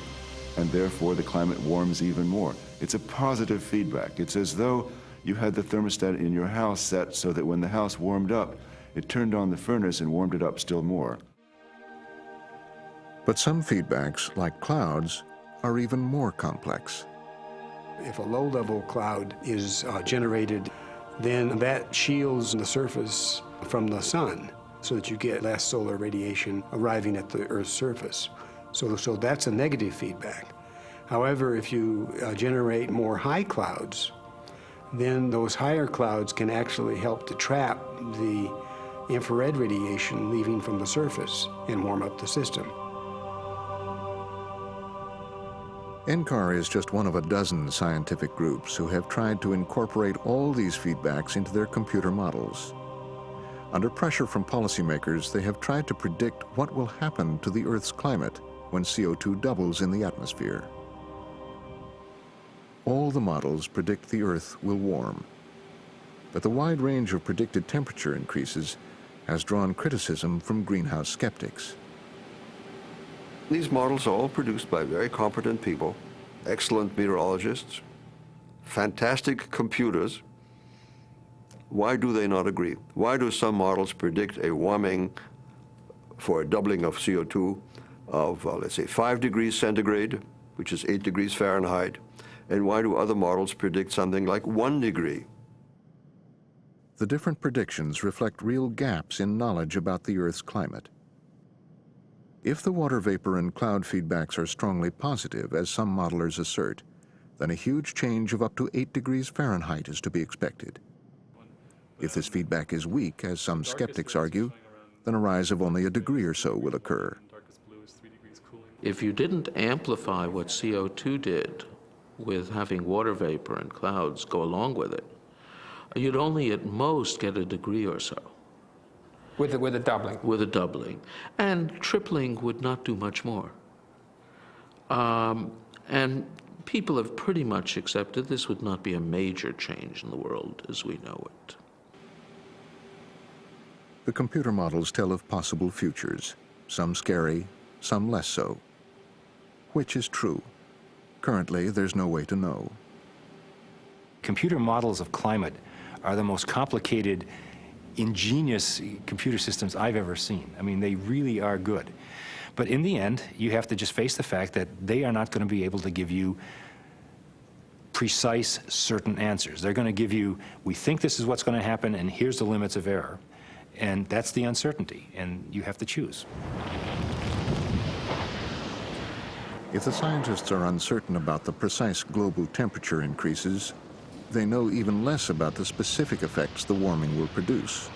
and therefore the climate warms even more. It's a positive feedback. It's as though you had the thermostat in your house set so that when the house warmed up, it turned on the furnace and warmed it up still more. But some feedbacks, like clouds, are even more complex. If a low-level cloud is generated, then that shields the surface from the sun so that you get less solar radiation arriving at the Earth's surface. So that's a negative feedback. However, if you generate more high clouds, then those higher clouds can actually help to trap the infrared radiation leaving from the surface and warm up the system. NCAR is just one of a dozen scientific groups who have tried to incorporate all these feedbacks into their computer models. Under pressure from policymakers, they have tried to predict what will happen to the Earth's climate when CO2 doubles in the atmosphere. All the models predict the Earth will warm. But the wide range of predicted temperature increases has drawn criticism from greenhouse skeptics. These models are all produced by very competent people, excellent meteorologists, fantastic computers. Why do they not agree? Why do some models predict a warming for a doubling of CO2 of, let's say, 5 degrees centigrade, which is 8 degrees Fahrenheit, and why do other models predict something like 1 degree? The different predictions reflect real gaps in knowledge about the Earth's climate. If the water vapor and cloud feedbacks are strongly positive, as some modelers assert, then a huge change of up to 8 degrees Fahrenheit is to be expected. If this feedback is weak, as some skeptics argue, then a rise of only a degree or so will occur. If you didn't amplify what CO2 did with having water vapor and clouds go along with it, you'd only at most get a degree or so. With a doubling? With a doubling. And tripling would not do much more. And people have pretty much accepted this would not be a major change in the world as we know it. The computer models tell of possible futures, some scary, some less so. Which is true? Currently, there's no way to know. Computer models of climate are the most complicated, ingenious computer systems I've ever seen. I mean, they really are good. But in the end, you have to just face the fact that they are not going to be able to give you precise, certain answers. They're going to give you, we think this is what's going to happen, and here's the limits of error. And that's the uncertainty, and you have to choose. If the scientists are uncertain about the precise global temperature increases, they know even less about the specific effects the warming will produce.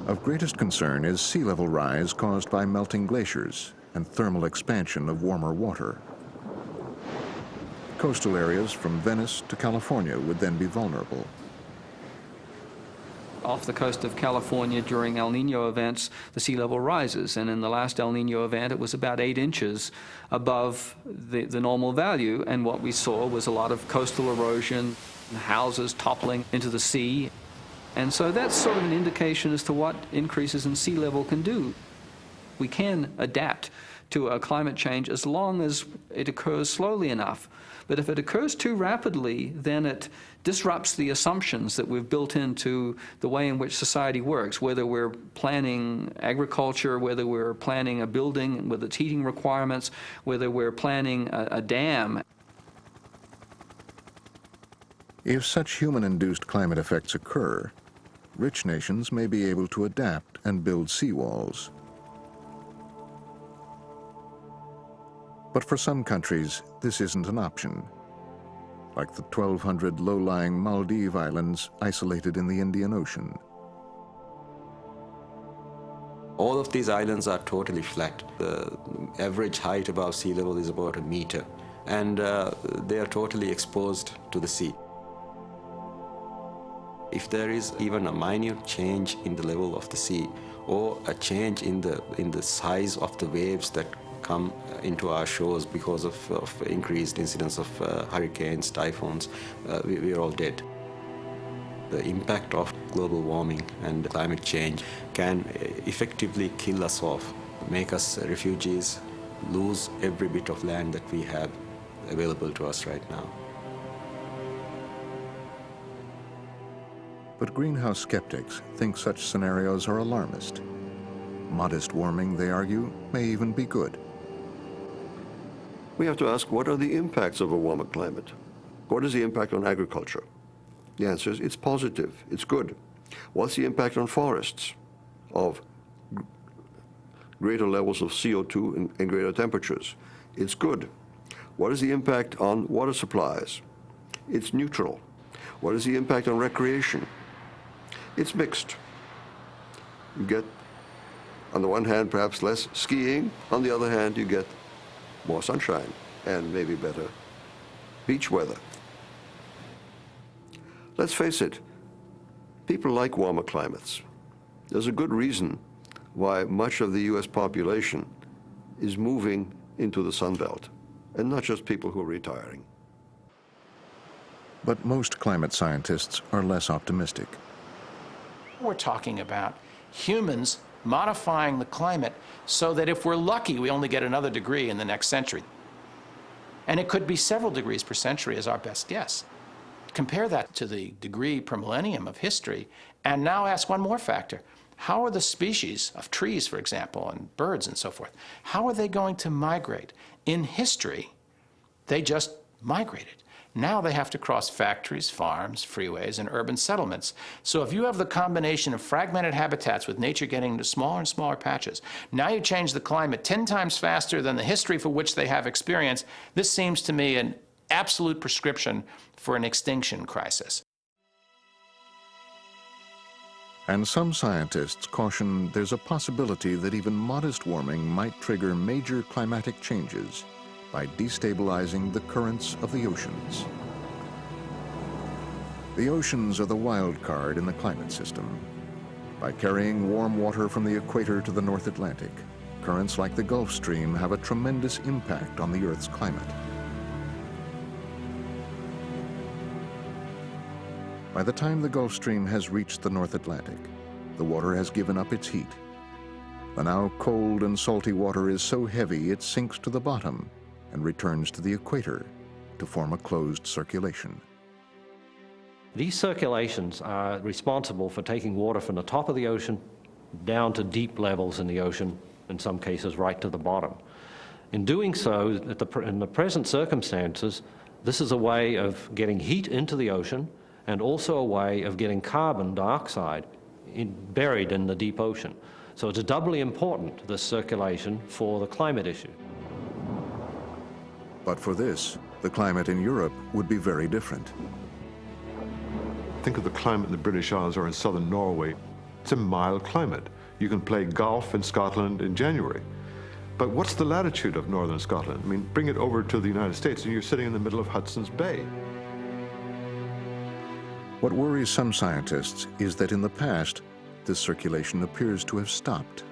Of greatest concern is sea level rise caused by melting glaciers and thermal expansion of warmer water. Coastal areas from Venice to California would then be vulnerable. off the coast of California during El Nino events, the sea level rises. And in the last El Nino event, it was about 8 inches above the normal value. And what we saw was a lot of coastal erosion, houses toppling into the sea. And so that's sort of an indication as to what increases in sea level can do. We can adapt to a climate change as long as it occurs slowly enough. But if it occurs too rapidly, then it disrupts the assumptions that we've built into the way in which society works, whether we're planning agriculture, whether we're planning a building with its heating requirements, whether we're planning a dam. If such human-induced climate effects occur, rich nations may be able to adapt and build seawalls. But for some countries, this isn't an option, like the 1,200 low-lying Maldive Islands isolated in the Indian Ocean. All of these islands are totally flat. The average height above sea level is about 1 meter, and they are totally exposed to the sea. If there is even a minute change in the level of the sea, or a change in the size of the waves that come into our shores because of increased incidence of hurricanes, typhoons, we are all dead. The impact of global warming and climate change can effectively kill us off, make us refugees, lose every bit of land that we have available to us right now. But greenhouse skeptics think such scenarios are alarmist. Modest warming, they argue, may even be good. We have to ask, what are the impacts of a warmer climate? What is the impact on agriculture? The answer is it's positive, it's good. What's the impact on forests of greater levels of CO2 and greater temperatures? It's good. What is the impact on water supplies? It's neutral. What is the impact on recreation? It's mixed. You get, on the one hand, perhaps less skiing. On the other hand, you get more sunshine and maybe better beach weather. Let's face it, people like warmer climates. There's a good reason why much of the US population is moving into the Sun Belt, and not just people who are retiring. But most climate scientists are less optimistic. We're talking about humans modifying the climate so that if we're lucky, we only get another degree in the next century. And it could be several degrees per century as our best guess. Compare that to the degree per millennium of history, and now ask one more factor. How are the species of trees, for example, and birds and so forth, how are they going to migrate? In history, they just migrated. Now they have to cross factories, farms, freeways, and urban settlements. So if you have the combination of fragmented habitats with nature getting into smaller and smaller patches, now you change the climate 10 times faster than the history for which they have experience, this seems to me an absolute prescription for an extinction crisis. And some scientists caution there's a possibility that even modest warming might trigger major climatic changes by destabilizing the currents of the oceans. The oceans are the wild card in the climate system. By carrying warm water from the equator to the North Atlantic, currents like the Gulf Stream have a tremendous impact on the Earth's climate. By the time the Gulf Stream has reached the North Atlantic, the water has given up its heat. The now cold and salty water is so heavy it sinks to the bottom and returns to the equator to form a closed circulation. These circulations are responsible for taking water from the top of the ocean down to deep levels in the ocean, in some cases right to the bottom. In doing so, in the present circumstances, this is a way of getting heat into the ocean and also a way of getting carbon dioxide buried in the deep ocean. So it's doubly important, this circulation, for the climate issue. But for this, the climate in Europe would be very different. Think of the climate in the British Isles or in southern Norway. It's a mild climate. You can play golf in Scotland in January. But what's the latitude of northern Scotland? I mean, bring it over to the United States and you're sitting in the middle of Hudson's Bay. What worries some scientists is that in the past, this circulation appears to have stopped.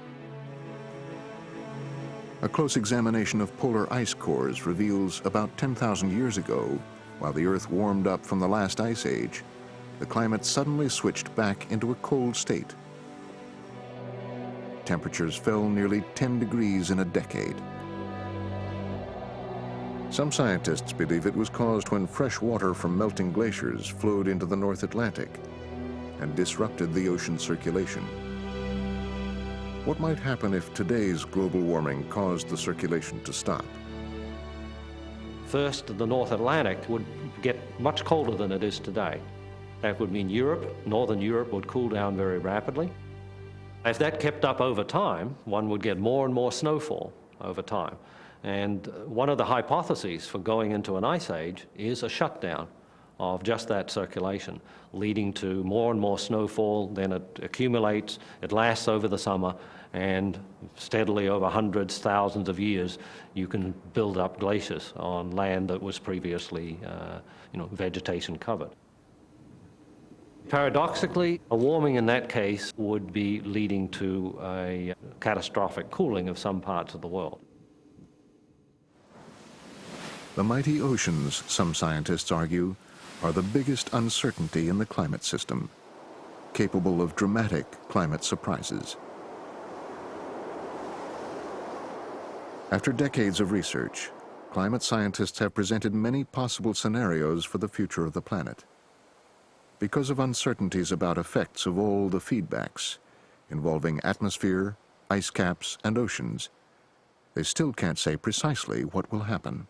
A close examination of polar ice cores reveals about 10,000 years ago, while the Earth warmed up from the last ice age, the climate suddenly switched back into a cold state. Temperatures fell nearly 10 degrees in a decade. Some scientists believe it was caused when fresh water from melting glaciers flowed into the North Atlantic and disrupted the ocean circulation. What might happen if today's global warming caused the circulation to stop? First, the North Atlantic would get much colder than it is today. That would mean Europe, northern Europe, would cool down very rapidly. If that kept up over time, one would get more and more snowfall over time. And one of the hypotheses for going into an ice age is a shutdown of just that circulation, leading to more and more snowfall. Then it accumulates, it lasts over the summer, and steadily over hundreds, thousands of years, you can build up glaciers on land that was previously vegetation covered. Paradoxically, a warming in that case would be leading to a catastrophic cooling of some parts of the world. The mighty oceans, some scientists argue, are the biggest uncertainty in the climate system, capable of dramatic climate surprises. After decades of research, climate scientists have presented many possible scenarios for the future of the planet. Because of uncertainties about effects of all the feedbacks involving atmosphere, ice caps, and oceans, they still can't say precisely what will happen.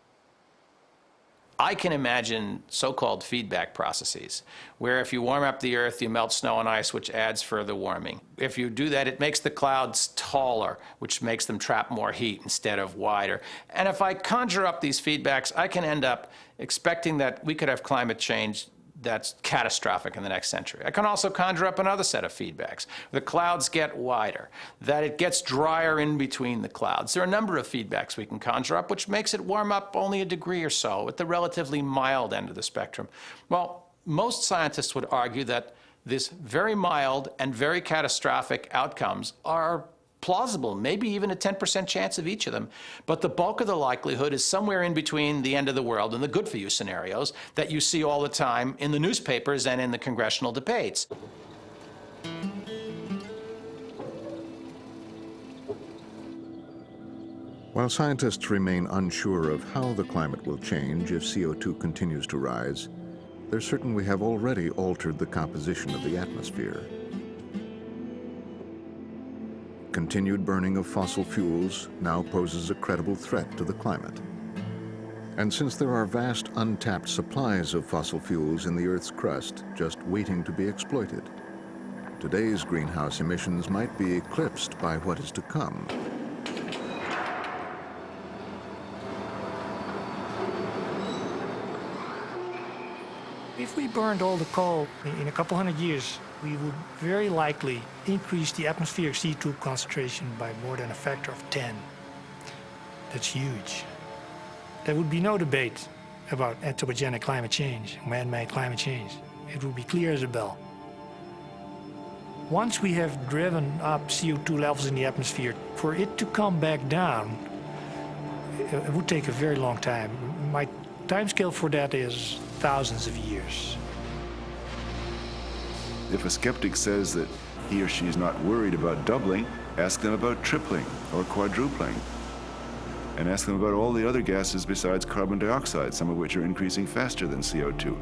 I can imagine so-called feedback processes, where if you warm up the Earth, you melt snow and ice, which adds further warming. If you do that, it makes the clouds taller, which makes them trap more heat instead of wider. And if I conjure up these feedbacks, I can end up expecting that we could have climate change that's catastrophic in the next century. I can also conjure up another set of feedbacks. The clouds get wider, that it gets drier in between the clouds. There are a number of feedbacks we can conjure up, which makes it warm up only a degree or so at the relatively mild end of the spectrum. Well, most scientists would argue that this very mild and very catastrophic outcomes are plausible, maybe even a 10% chance of each of them. But the bulk of the likelihood is somewhere in between the end of the world and the good for you scenarios that you see all the time in the newspapers and in the congressional debates. While scientists remain unsure of how the climate will change if CO2 continues to rise, they're certain we have already altered the composition of the atmosphere. Continued burning of fossil fuels now poses a credible threat to the climate. And since there are vast untapped supplies of fossil fuels in the Earth's crust just waiting to be exploited, today's greenhouse emissions might be eclipsed by what is to come. If we burned all the coal in a couple hundred years, we would very likely increase the atmospheric CO2 concentration by more than a factor of 10. That's huge. There would be no debate about anthropogenic climate change, man-made climate change. It would be clear as a bell. Once we have driven up CO2 levels in the atmosphere, for it to come back down, it would take a very long time. My timescale for that is thousands of years. If a skeptic says that he or she is not worried about doubling, ask them about tripling or quadrupling. And ask them about all the other gases besides carbon dioxide, some of which are increasing faster than CO2.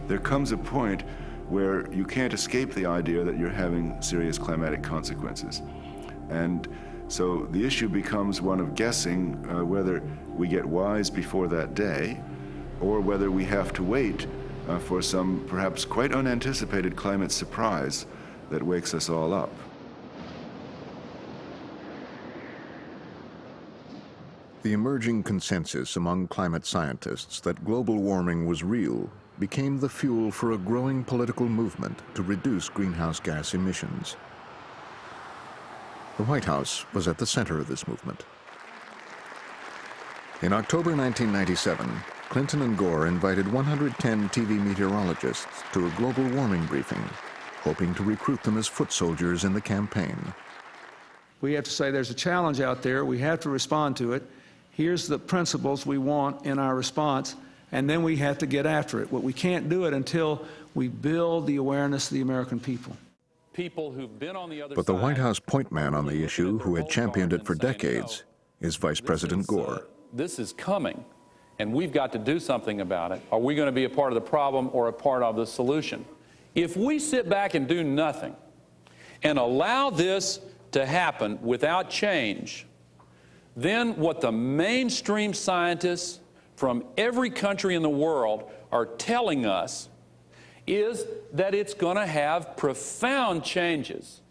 There comes a point where you can't escape the idea that you're having serious climatic consequences. And so the issue becomes one of guessing whether we get wise before that day, or whether we have to wait for some perhaps quite unanticipated climate surprise that wakes us all up. The emerging consensus among climate scientists that global warming was real became the fuel for a growing political movement to reduce greenhouse gas emissions. The White House was at the center of this movement. In October 1997, Clinton and Gore invited 110 TV meteorologists to a global warming briefing, hoping to recruit them as foot soldiers in the campaign. We have to say there's a challenge out there. We have to respond to it. Here's the principles we want in our response, and then we have to get after it. But we can't do it until we build the awareness of the American people. People who've been on the other But the side, White House point man on the issue, who had championed it for decades, is Vice President Gore. This is coming, and we've got to do something about it. Are we going to be a part of the problem or a part of the solution? If we sit back and do nothing and allow this to happen without change, then what the mainstream scientists from every country in the world are telling us is that it's going to have profound changes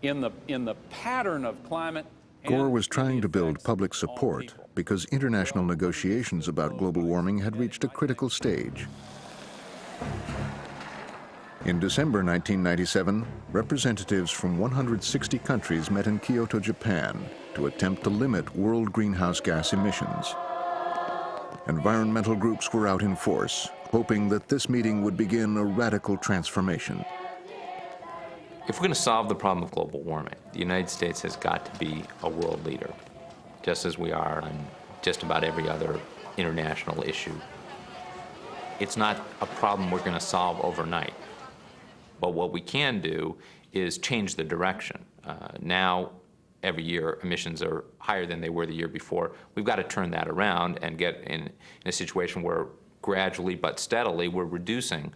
in the pattern of climate. Gore was trying to build public support because international negotiations about global warming had reached a critical stage. In December 1997, representatives from 160 countries met in Kyoto, Japan, to attempt to limit world greenhouse gas emissions. Environmental groups were out in force, hoping that this meeting would begin a radical transformation. If we're going to solve the problem of global warming, the United States has got to be a world leader, just as we are on just about every other international issue. It's not a problem we're going to solve overnight. But what we can do is change the direction. Now, every year, emissions are higher than they were the year before. We've got to turn that around and get in a situation where gradually but steadily we're reducing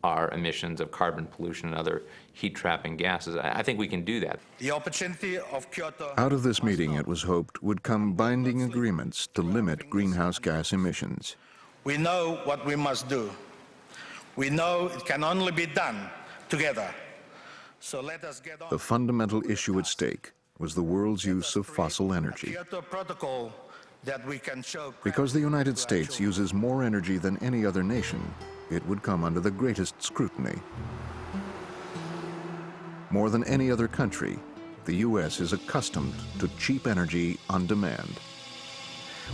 our emissions of carbon pollution and other heat-trapping gases. I think we can do that. The opportunity of Kyoto. Out of this meeting, it was hoped, would come binding agreements to limit greenhouse gas emissions. We know what we must do. We know it can only be done together. So let us get on. The fundamental issue at stake was the world's use of fossil energy. Kyoto Protocol that we can show. Because the United States uses more energy than any other nation, it would come under the greatest scrutiny. More than any other country, the U.S. is accustomed to cheap energy on demand.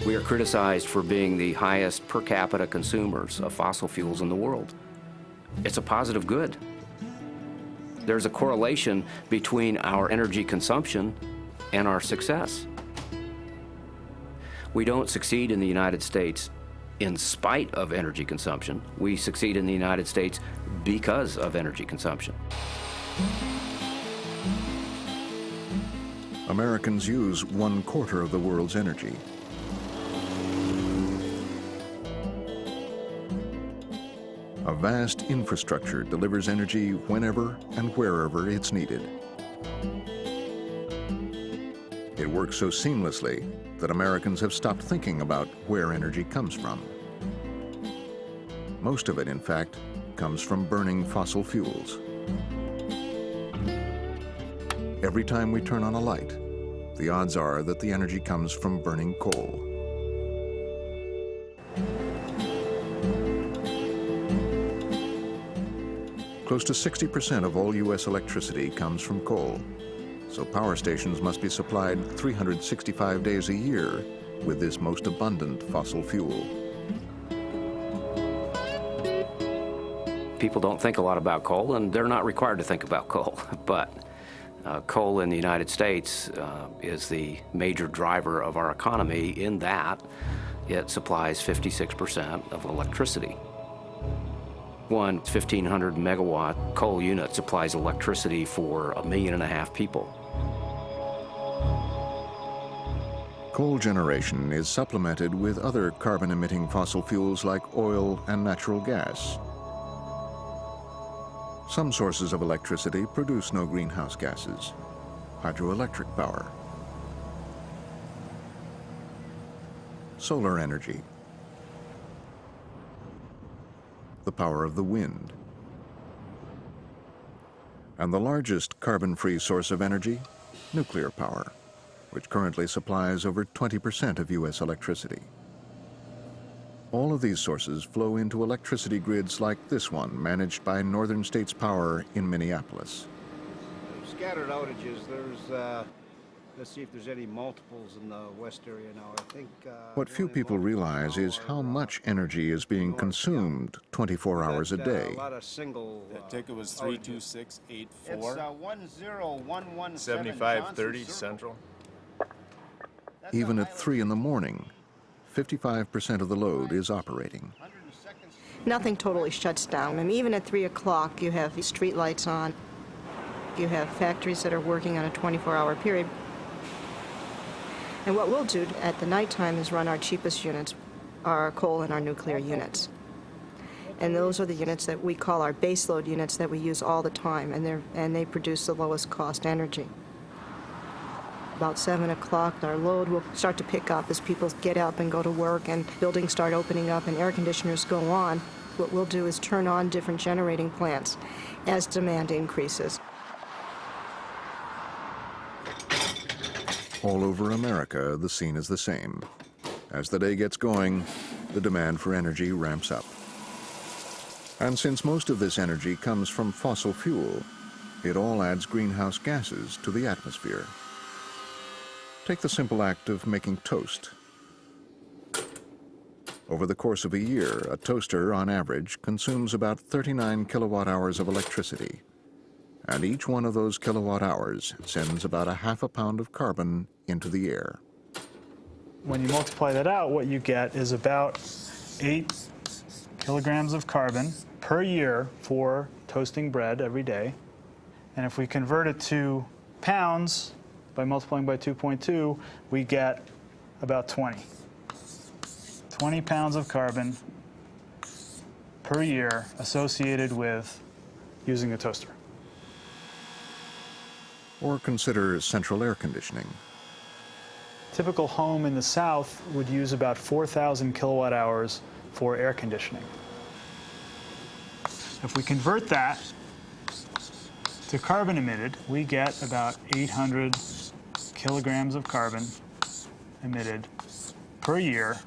We are criticized for being the highest per capita consumers of fossil fuels in the world. It's a positive good. There's a correlation between our energy consumption and our success. We don't succeed in the United States in spite of energy consumption. We succeed in the United States because of energy consumption. Americans use 1/4 of the world's energy. A vast infrastructure delivers energy whenever and wherever it's needed. It works so seamlessly that Americans have stopped thinking about where energy comes from. Most of it, in fact, comes from burning fossil fuels. Every time we turn on a light, the odds are that the energy comes from burning coal. Close to 60% of all U.S. electricity comes from coal, so power stations must be supplied 365 days a year with this most abundant fossil fuel. People don't think a lot about coal, and they're not required to think about coal, but coal in the United States is the major driver of our economy in that it supplies 56% of electricity. One 1,500 megawatt coal unit supplies electricity for 1.5 million people. Coal generation is supplemented with other carbon-emitting fossil fuels like oil and natural gas. Some sources of electricity produce no greenhouse gases. Hydroelectric power, solar energy, the power of the wind. And the largest carbon-free source of energy, nuclear power, which currently supplies over 20% of U.S. electricity. All of these sources flow into electricity grids like this one, managed by Northern States Power in Minneapolis. Scattered outages, there's Let's see if there's any multiples in the west area now. I think... What few people realize is how much energy is being consumed 24 hours a day. A lot of single... That ticket was 32684. It's 10117 7530 Central. Even at 3 in the morning, 55% of the load is operating. Nothing totally shuts down. I mean, even at 3 o'clock, you have street lights on. You have factories that are working on a 24-hour period. And what we'll do at the nighttime is run our cheapest units, our coal and our nuclear units. And those are the units that we call our baseload units that we use all the time, and they produce the lowest cost energy. About 7 o'clock, our load will start to pick up as people get up and go to work and buildings start opening up and air conditioners go on. What we'll do is turn on different generating plants as demand increases. All over America, the scene is the same. As the day gets going, the demand for energy ramps up. And since most of this energy comes from fossil fuel, it all adds greenhouse gases to the atmosphere. Take the simple act of making toast. Over the course of a year, a toaster, on average, consumes about 39 kilowatt hours of electricity. And each one of those kilowatt hours sends about a half a pound of carbon into the air. When you multiply that out, what you get is about 8 kilograms of carbon per year for toasting bread every day. And if we convert it to pounds by multiplying by 2.2, we get about 20. 20 pounds of carbon per year associated with using a toaster. Or consider central air conditioning. Typical home in the South would use about 4,000 kilowatt hours for air conditioning. If we convert that to carbon emitted, we get about 800 kilograms of carbon emitted per year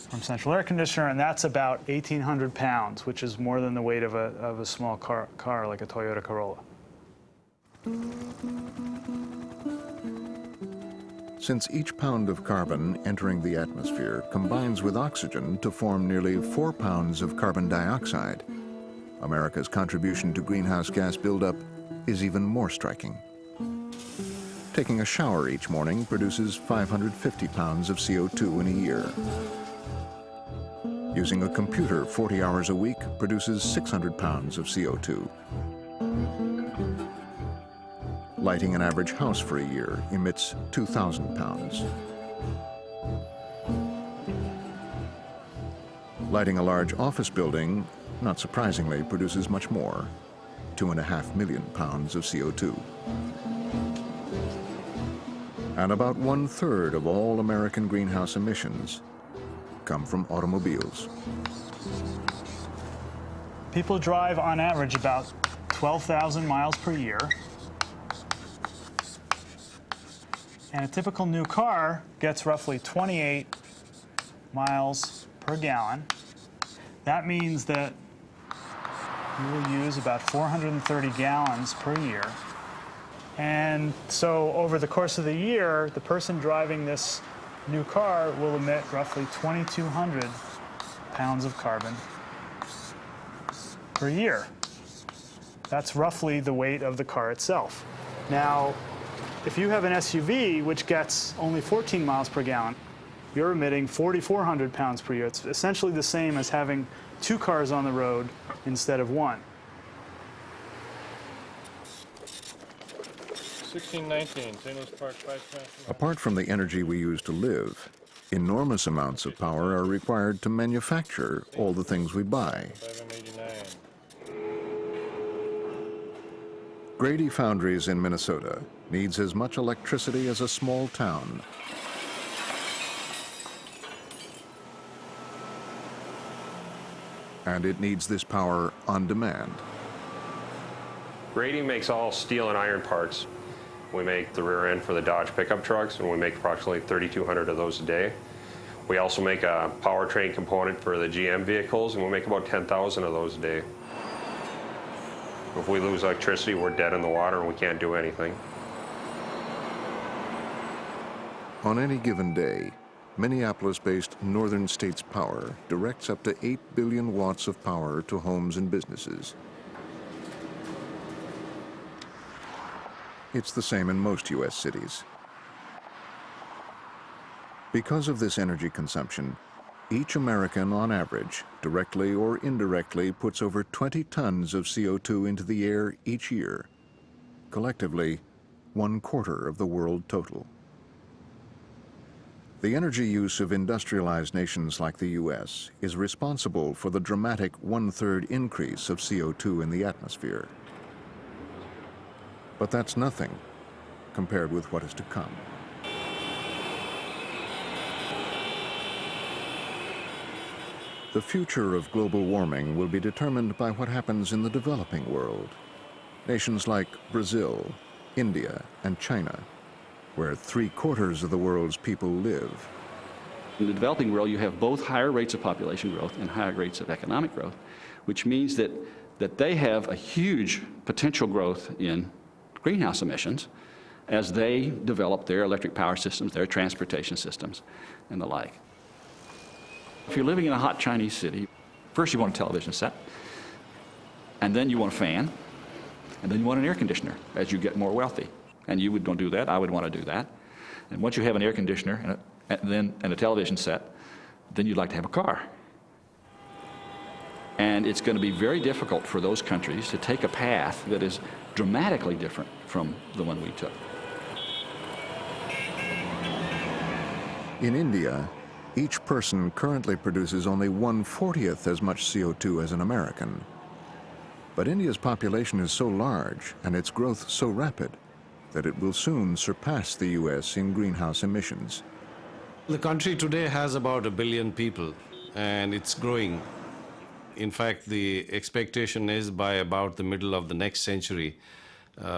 from central air conditioner, and that's about 1,800 pounds, which is more than the weight of a small car like a Toyota Corolla. Since each pound of carbon entering the atmosphere combines with oxygen to form nearly 4 pounds of carbon dioxide, America's contribution to greenhouse gas buildup is even more striking. Taking a shower each morning produces 550 pounds of CO2 in a year. Using a computer 40 hours a week produces 600 pounds of CO2. Lighting an average house for a year emits 2,000 pounds. Lighting a large office building, not surprisingly, produces much more, 2.5 million pounds of CO2. And about 1/3 of all American greenhouse emissions come from automobiles. People drive on average about 12,000 miles per year. And a typical new car gets roughly 28 miles per gallon. That means that you will use about 430 gallons per year. And so over the course of the year, the person driving this new car will emit roughly 2,200 pounds of carbon per year. That's roughly the weight of the car itself. Now, if you have an SUV which gets only 14 miles per gallon, you're emitting 4,400 pounds per year. It's essentially the same as having 2 cars on the road instead of 1. 1619, St. Louis Park, 5. Apart from the energy we use to live, enormous amounts of power are required to manufacture all the things we buy. 789. Grady Foundries in Minnesota needs as much electricity as a small town. And it needs this power on demand. Grady makes all steel and iron parts. We make the rear end for the Dodge pickup trucks, and we make approximately 3,200 of those a day. We also make a powertrain component for the GM vehicles, and we make about 10,000 of those a day. If we lose electricity, we're dead in the water and we can't do anything. On any given day, Minneapolis-based Northern States Power directs up to 8 billion watts of power to homes and businesses. It's the same in most U.S. cities. Because of this energy consumption, each American, on average, directly or indirectly, puts over 20 tons of CO2 into the air each year. Collectively, 1/4 of the world total. The energy use of industrialized nations like the U.S. is responsible for the dramatic 1/3 increase of CO2 in the atmosphere. But that's nothing compared with what is to come. The future of global warming will be determined by what happens in the developing world. Nations like Brazil, India, and China, where 3/4 of the world's people live. In the developing world, you have both higher rates of population growth and higher rates of economic growth, which means that they have a huge potential growth in greenhouse emissions as they develop their electric power systems, their transportation systems, and the like. If you're living in a hot Chinese city, first you want a television set, and then you want a fan, and then you want an air conditioner as you get more wealthy. And you would want to do that, I would want to do that. And once you have an air conditioner and a television set, then you'd like to have a car. And it's going to be very difficult for those countries to take a path that is dramatically different from the one we took. In India, each person currently produces only 1/40th as much CO2 as an American. But India's population is so large and its growth so rapid that it will soon surpass the U.S. in greenhouse emissions. The country today has about 1 billion people, and it's growing. In fact, the expectation is by about the middle of the next century,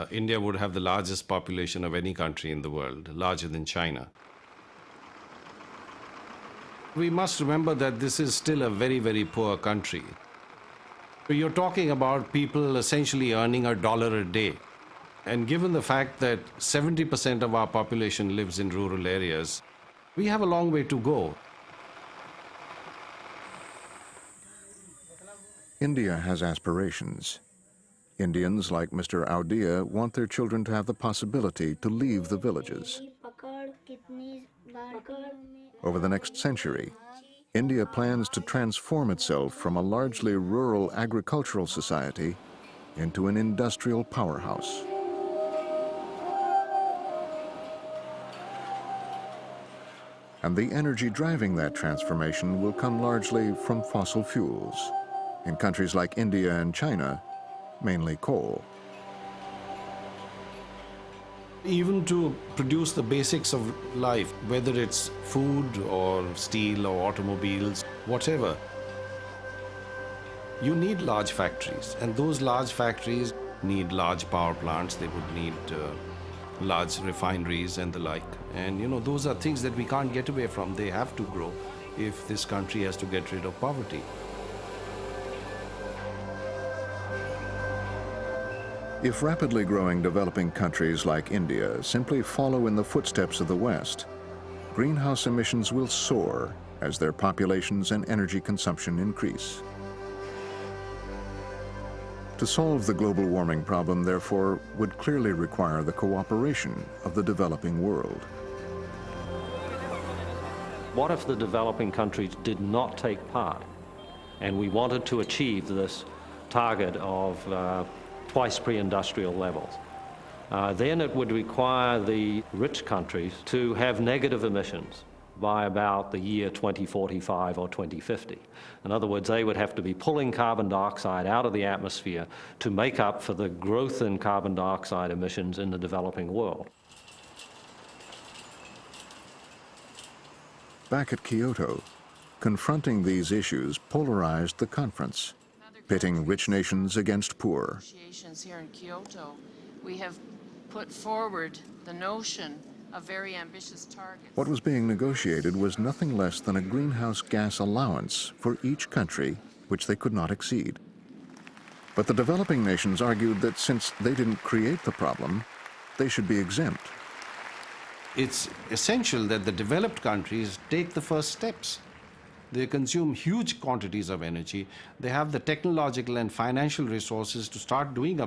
India would have the largest population of any country in the world, larger than China. We must remember that this is still a very, very poor country. You're talking about people essentially earning $1 a day. And given the fact that 70% of our population lives in rural areas, we have a long way to go. India has aspirations. Indians like Mr. Audia want their children to have the possibility to leave the villages. Over the next century, India plans to transform itself from a largely rural agricultural society into an industrial powerhouse. And the energy driving that transformation will come largely from fossil fuels. In countries like India and China, mainly coal. Even to produce the basics of life, whether it's food or steel or automobiles, whatever, you need large factories. And those large factories need large power plants. They would need large refineries and the like. And you know, those are things that we can't get away from. They have to grow if this country has to get rid of poverty. If rapidly growing developing countries like India simply follow in the footsteps of the West, greenhouse emissions will soar as their populations and energy consumption increase. To solve the global warming problem, therefore, would clearly require the cooperation of the developing world. What if the developing countries did not take part and we wanted to achieve this target of twice pre-industrial levels? Then it would require the rich countries to have negative emissions by about the year 2045 or 2050. In other words, they would have to be pulling carbon dioxide out of the atmosphere to make up for the growth in carbon dioxide emissions in the developing world. Back at Kyoto, confronting these issues polarized the conference, pitting rich nations against poor. Here in Kyoto, we have put forward the notion of very ambitious targets. What was being negotiated was nothing less than a greenhouse gas allowance for each country, which they could not exceed. But the developing nations argued that since they didn't create the problem, they should be exempt. It's essential that the developed countries take the first steps. They consume huge quantities of energy. They have the technological and financial resources to start doing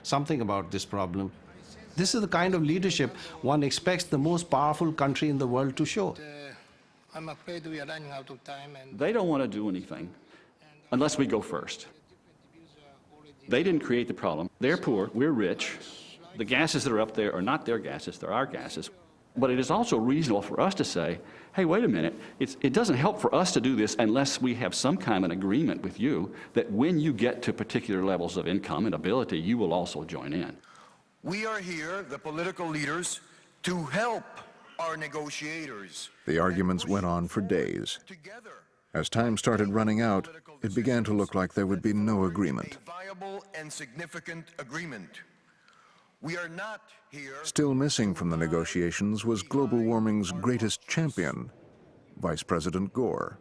something about this problem. This is the kind of leadership one expects the most powerful country in the world to show. I'm afraid we are running out of time. They don't want to do anything unless we go first. They didn't create the problem. They're poor, we're rich. The gases that are up there are not their gases, they're our gases. But it is also reasonable for us to say, hey, wait a minute, it doesn't help for us to do this unless we have some kind of an agreement with you that when you get to particular levels of income and ability, you will also join in. We are here, the political leaders, to help our negotiators. The arguments went on for days. As time started running out, it began to look like there would be no agreement. A viable and significant agreement. We are not here. Still missing from the negotiations was global warming's greatest champion, Vice President Gore.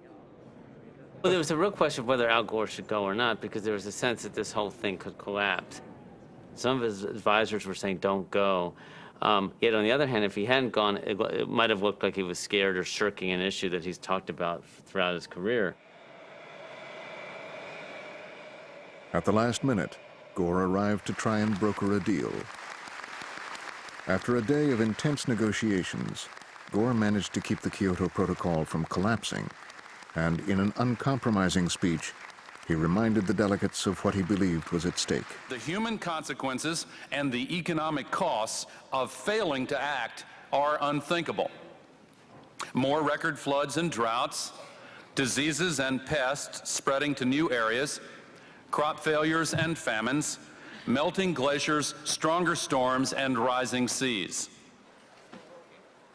Well, there was a real question of whether Al Gore should go or not, because there was a sense that this whole thing could collapse. Some of his advisors were saying, don't go. Yet on the other hand, if he hadn't gone, it might have looked like he was scared or shirking an issue that he's talked about throughout his career. At the last minute, Gore arrived to try and broker a deal. After a day of intense negotiations, Gore managed to keep the Kyoto Protocol from collapsing, and in an uncompromising speech, he reminded the delegates of what he believed was at stake. The human consequences and the economic costs of failing to act are unthinkable. More record floods and droughts, diseases and pests spreading to new areas, crop failures and famines, melting glaciers, stronger storms, and rising seas.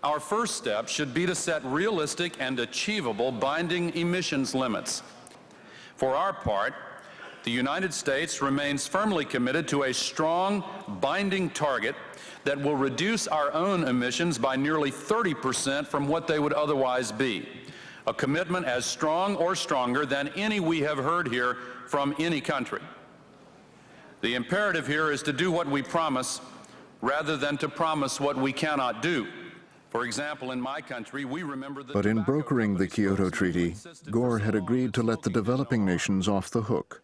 Our first step should be to set realistic and achievable binding emissions limits. For our part, the United States remains firmly committed to a strong, binding target that will reduce our own emissions by nearly 30% from what they would otherwise be, a commitment as strong or stronger than any we have heard here from any country. The imperative here is to do what we promise rather than to promise what we cannot do. For example, in my country, we remember But in brokering the Kyoto Treaty, Gore had agreed to let the developing nations off the hook.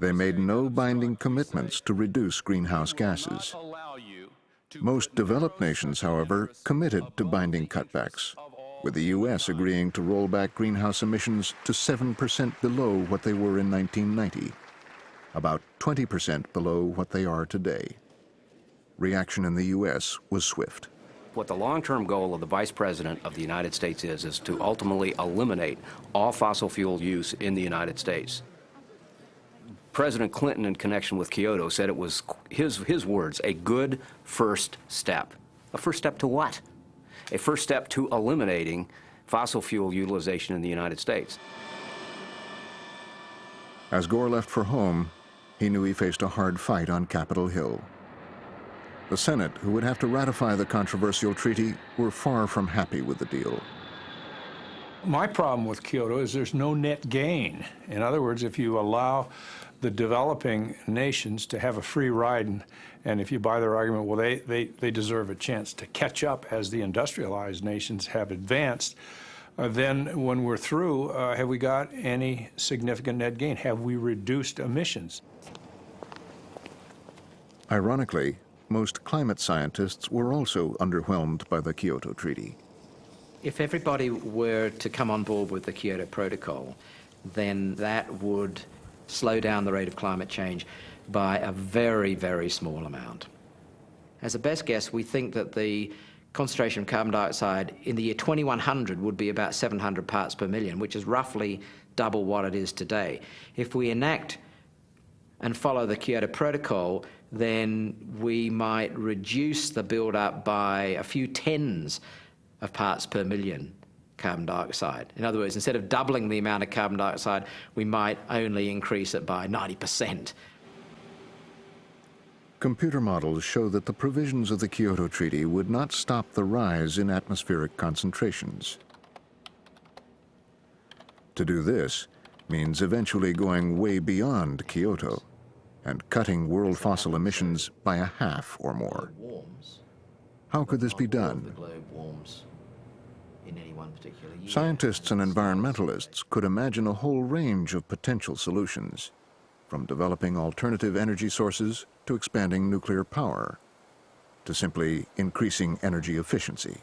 They made no binding commitments to reduce greenhouse gases. Most developed nations, however, committed to binding cutbacks, with the U.S. agreeing to roll back greenhouse emissions to 7% below what they were in 1990, about 20% below what they are today. Reaction in the U.S. was swift. What the long-term goal of the Vice President of the United States is to ultimately eliminate all fossil fuel use in the United States. President Clinton, in connection with Kyoto, said it was, his words, a good first step. A first step to what? A first step to eliminating fossil fuel utilization in the United States. As Gore left for home, he knew he faced a hard fight on Capitol Hill. The Senate, who would have to ratify the controversial treaty, were far from happy with the deal. My problem with Kyoto is there's no net gain. In other words, if you allow the developing nations to have a free ride, and if you buy their argument, well, they deserve a chance to catch up as the industrialized nations have advanced, then when we're through, have we got any significant net gain? Have we reduced emissions? Ironically, most climate scientists were also underwhelmed by the Kyoto Treaty. If everybody were to come on board with the Kyoto Protocol, then that would slow down the rate of climate change by a very, very small amount. As a best guess, we think that the concentration of carbon dioxide in the year 2100 would be about 700 parts per million, which is roughly double what it is today. If we enact and follow the Kyoto Protocol, then we might reduce the build-up by a few tens of parts per million carbon dioxide. In other words, instead of doubling the amount of carbon dioxide, we might only increase it by 90%. Computer models show that the provisions of the Kyoto Treaty would not stop the rise in atmospheric concentrations. To do this means eventually going way beyond Kyoto and cutting world fossil emissions by a half or more. How could this be done? The globe warms in any one particular year. Scientists and environmentalists could imagine a whole range of potential solutions, from developing alternative energy sources to expanding nuclear power, to simply increasing energy efficiency.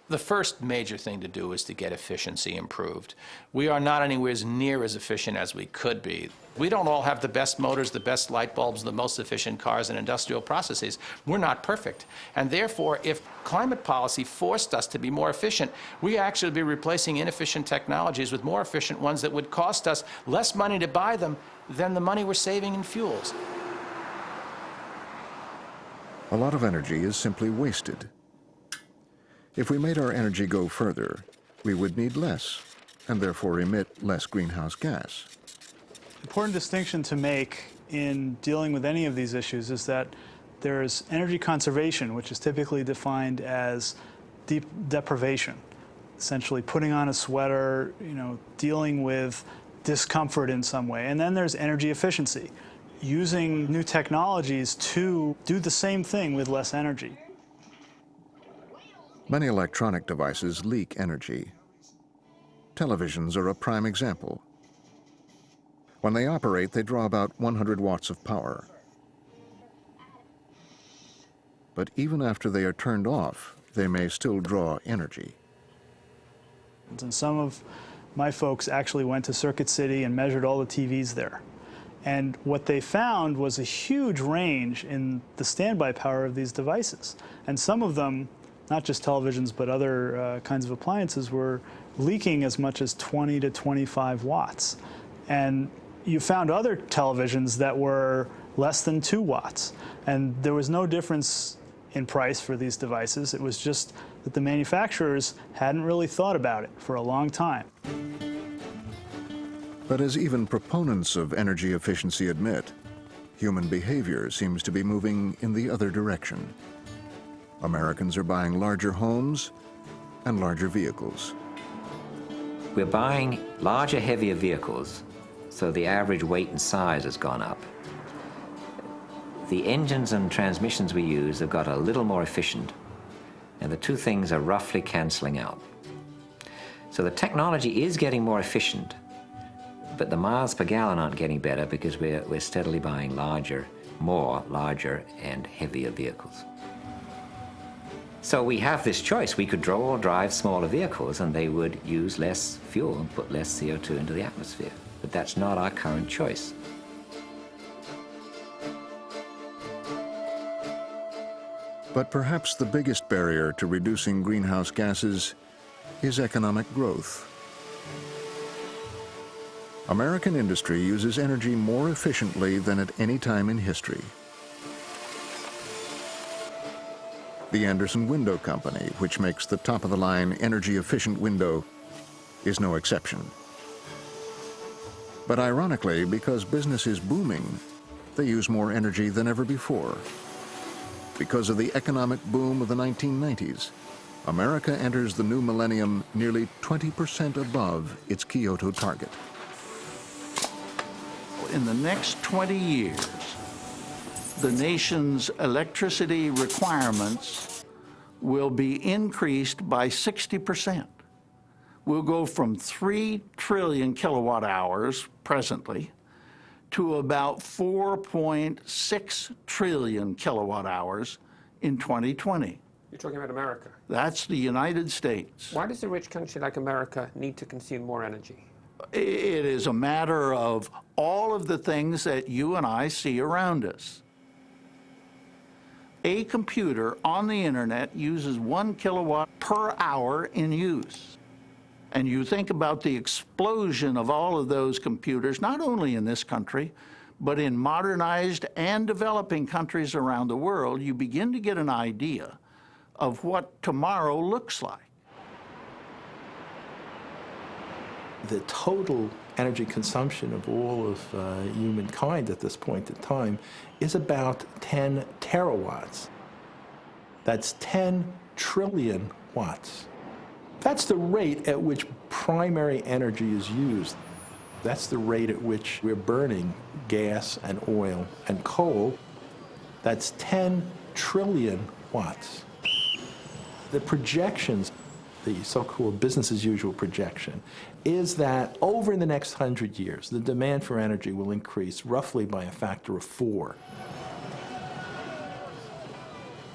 The first major thing to do is to get efficiency improved. We are not anywhere near as efficient as we could be. We don't all have the best motors, the best light bulbs, the most efficient cars and industrial processes. We're not perfect. And therefore, if climate policy forced us to be more efficient, we actually would be replacing inefficient technologies with more efficient ones that would cost us less money to buy them than the money we're saving in fuels. A lot of energy is simply wasted. If we made our energy go further, we would need less, and therefore emit less greenhouse gas. Important distinction to make in dealing with any of these issues is that there's energy conservation, which is typically defined as deep deprivation, essentially putting on a sweater, dealing with discomfort in some way. And then there's energy efficiency, using new technologies to do the same thing with less energy. Many electronic devices leak energy. Televisions are a prime example. When they operate, they draw about 100 watts of power. But even after they are turned off, they may still draw energy. And some of my folks actually went to Circuit City and measured all the TVs there. And what they found was a huge range in the standby power of these devices. And some of them, not just televisions, but other kinds of appliances, were leaking as much as 20 to 25 watts. And you found other televisions that were less than 2 watts. And there was no difference in price for these devices. It was just that the manufacturers hadn't really thought about it for a long time. But as even proponents of energy efficiency admit, human behavior seems to be moving in the other direction. Americans are buying larger homes and larger vehicles. We're buying larger, heavier vehicles, so the average weight and size has gone up. The engines and transmissions we use have got a little more efficient, and the two things are roughly canceling out. So the technology is getting more efficient, but the miles per gallon aren't getting better because we're steadily buying larger and heavier vehicles. So we have this choice. We could drive smaller vehicles and they would use less fuel and put less CO2 into the atmosphere. But that's not our current choice. But perhaps the biggest barrier to reducing greenhouse gases is economic growth. American industry uses energy more efficiently than at any time in history. The Anderson Window Company, which makes the top-of-the-line energy-efficient window, is no exception. But ironically, because business is booming, they use more energy than ever before. Because of the economic boom of the 1990s, America enters the new millennium nearly 20% above its Kyoto target. In the next 20 years, the nation's electricity requirements will be increased by 60%. We'll go from 3 trillion kilowatt hours presently to about 4.6 trillion kilowatt hours in 2020. You're talking about America? That's the United States. Why does a rich country like America need to consume more energy? It is a matter of all of the things that you and I see around us. A computer on the internet uses 1 kilowatt per hour in use. And you think about the explosion of all of those computers, not only in this country, but in modernized and developing countries around the world, you begin to get an idea of what tomorrow looks like. The total energy consumption of all of humankind at this point in time is about 10 terawatts. That's 10 trillion watts. That's the rate at which primary energy is used. That's the rate at which we're burning gas and oil and coal. That's 10 trillion watts. The projections, the so-called business as usual projection, is that over the next 100 years, the demand for energy will increase roughly by a factor of 4.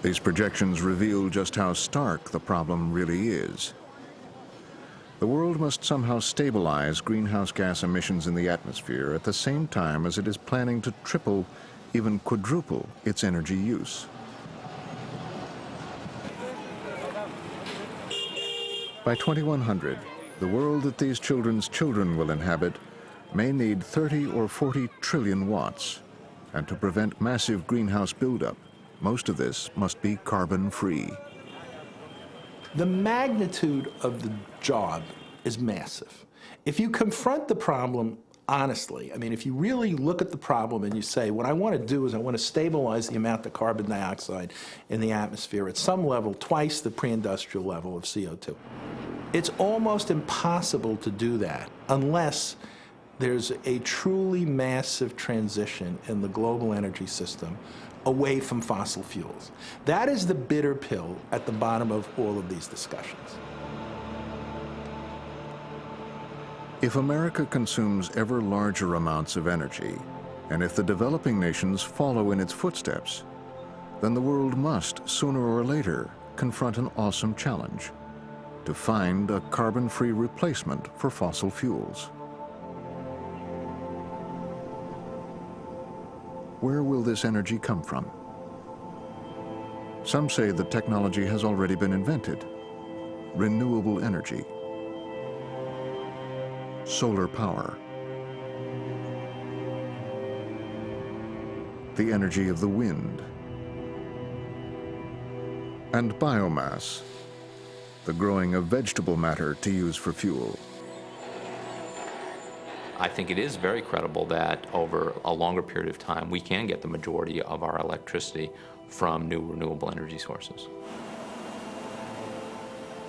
These projections reveal just how stark the problem really is. The world must somehow stabilize greenhouse gas emissions in the atmosphere at the same time as it is planning to triple, even quadruple, its energy use. By 2100, the world that these children's children will inhabit may need 30 or 40 trillion watts. And to prevent massive greenhouse buildup, most of this must be carbon-free. The magnitude of the job is massive. If you confront the problem honestly, I mean, if you really look at the problem and you say, what I want to do is I want to stabilize the amount of carbon dioxide in the atmosphere at some level twice the pre-industrial level of CO2. It's almost impossible to do that unless there's a truly massive transition in the global energy system away from fossil fuels. That is the bitter pill at the bottom of all of these discussions. If America consumes ever larger amounts of energy, and if the developing nations follow in its footsteps, then the world must, sooner or later, confront an awesome challenge: to find a carbon-free replacement for fossil fuels. Where will this energy come from? Some say the technology has already been invented: renewable energy, solar power, the energy of the wind, and biomass, the growing of vegetable matter to use for fuel. I think it is very credible that over a longer period of time we can get the majority of our electricity from new renewable energy sources.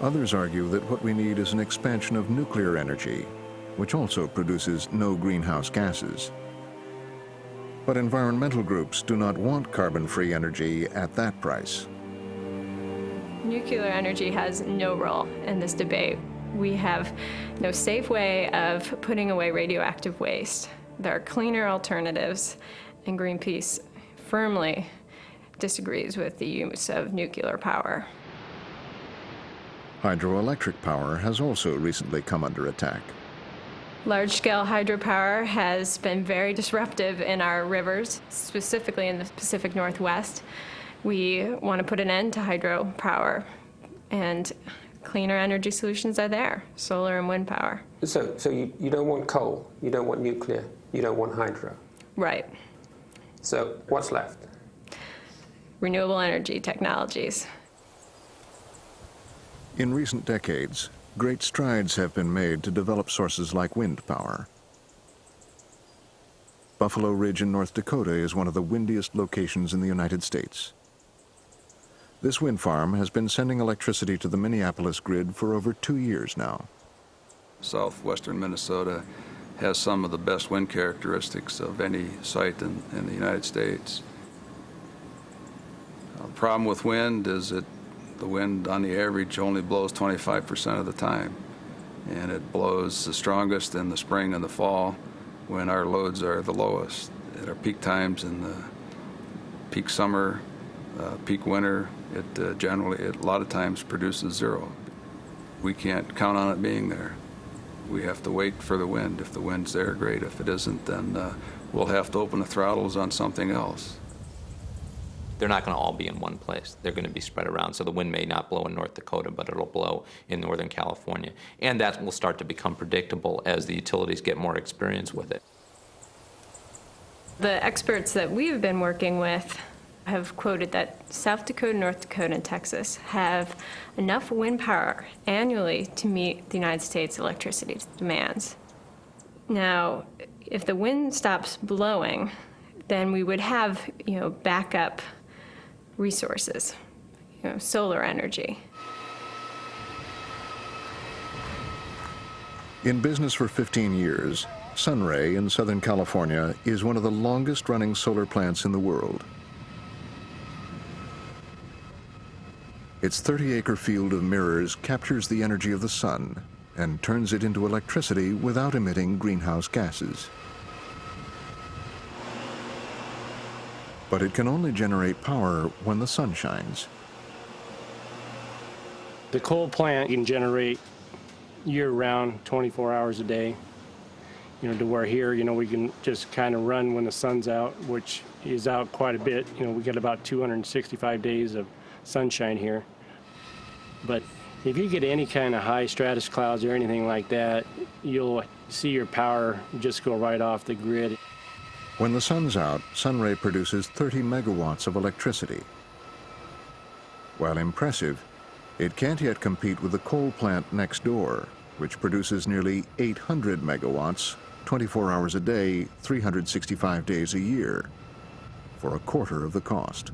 Others argue that what we need is an expansion of nuclear energy, which also produces no greenhouse gases. But environmental groups do not want carbon-free energy at that price. Nuclear energy has no role in this debate. We have no safe way of putting away radioactive waste. There are cleaner alternatives, and Greenpeace firmly disagrees with the use of nuclear power. Hydroelectric power has also recently come under attack. Large-scale hydropower has been very disruptive in our rivers, specifically in the Pacific Northwest. We want to put an end to hydropower, and cleaner energy solutions are there: solar and wind power. So you don't want coal, you don't want nuclear, you don't want hydro. Right. So what's left? Renewable energy technologies. In recent decades, great strides have been made to develop sources like wind power. Buffalo Ridge in North Dakota is one of the windiest locations in the United States. This wind farm has been sending electricity to the Minneapolis grid for over 2 years now. Southwestern Minnesota has some of the best wind characteristics of any site in the United States. The problem with wind is that the wind on the average only blows 25% of the time, and it blows the strongest in the spring and the fall when our loads are the lowest. At our peak times in the peak summer, peak winter, it generally, a lot of times produces zero. We can't count on it being there. We have to wait for the wind. If the wind's there, great. If it isn't, then we'll have to open the throttles on something else. They're not going to all be in one place. They're going to be spread around. So the wind may not blow in North Dakota, but it'll blow in Northern California. And that will start to become predictable as the utilities get more experience with it. The experts that we've been working with have quoted that South Dakota, North Dakota, and Texas have enough wind power annually to meet the United States electricity demands. Now, if the wind stops blowing, then we would have, backup resources, solar energy. In business for 15 years, Sunray in Southern California is one of the longest-running solar plants in the world. Its 30-acre field of mirrors captures the energy of the sun and turns it into electricity without emitting greenhouse gases. But it can only generate power when the sun shines. The coal plant can generate year-round, 24 hours a day. To where here, we can just kind of run when the sun's out, which is out quite a bit. We get about 265 days of sunshine here. But if you get any kind of high stratus clouds or anything like that, you'll see your power just go right off the grid. When the sun's out, Sunray produces 30 megawatts of electricity. While impressive, it can't yet compete with the coal plant next door, which produces nearly 800 megawatts, 24 hours a day, 365 days a year, for a quarter of the cost.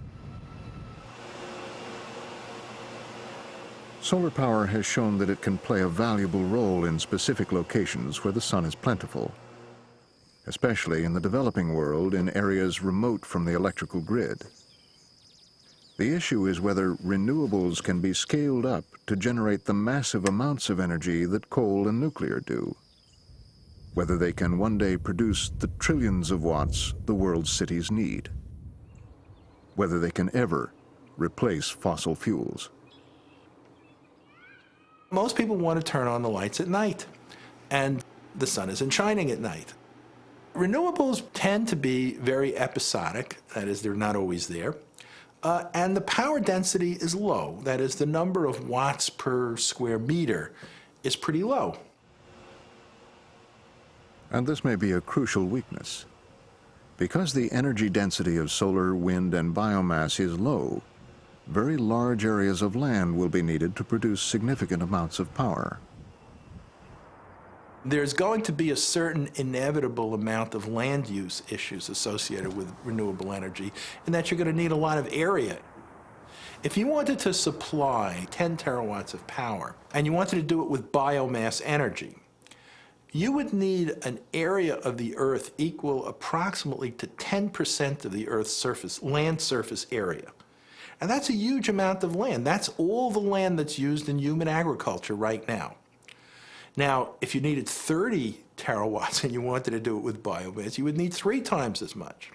Solar power has shown that it can play a valuable role in specific locations where the sun is plentiful, especially in the developing world in areas remote from the electrical grid. The issue is whether renewables can be scaled up to generate the massive amounts of energy that coal and nuclear do. Whether they can one day produce the trillions of watts the world's cities need. Whether they can ever replace fossil fuels. Most people want to turn on the lights at night, and the sun isn't shining at night. Renewables tend to be very episodic, that is, they're not always there, and the power density is low, that is, the number of watts per square meter is pretty low. And this may be a crucial weakness. Because the energy density of solar, wind, and biomass is low, very large areas of land will be needed to produce significant amounts of power. There's going to be a certain inevitable amount of land use issues associated with renewable energy, and that you're going to need a lot of area. If you wanted to supply 10 terawatts of power, and you wanted to do it with biomass energy, you would need an area of the Earth equal approximately to 10% of the Earth's surface, land surface area. And that's a huge amount of land. That's all the land that's used in human agriculture right now. Now, if you needed 30 terawatts and you wanted to do it with biomass, you would need 3 times as much.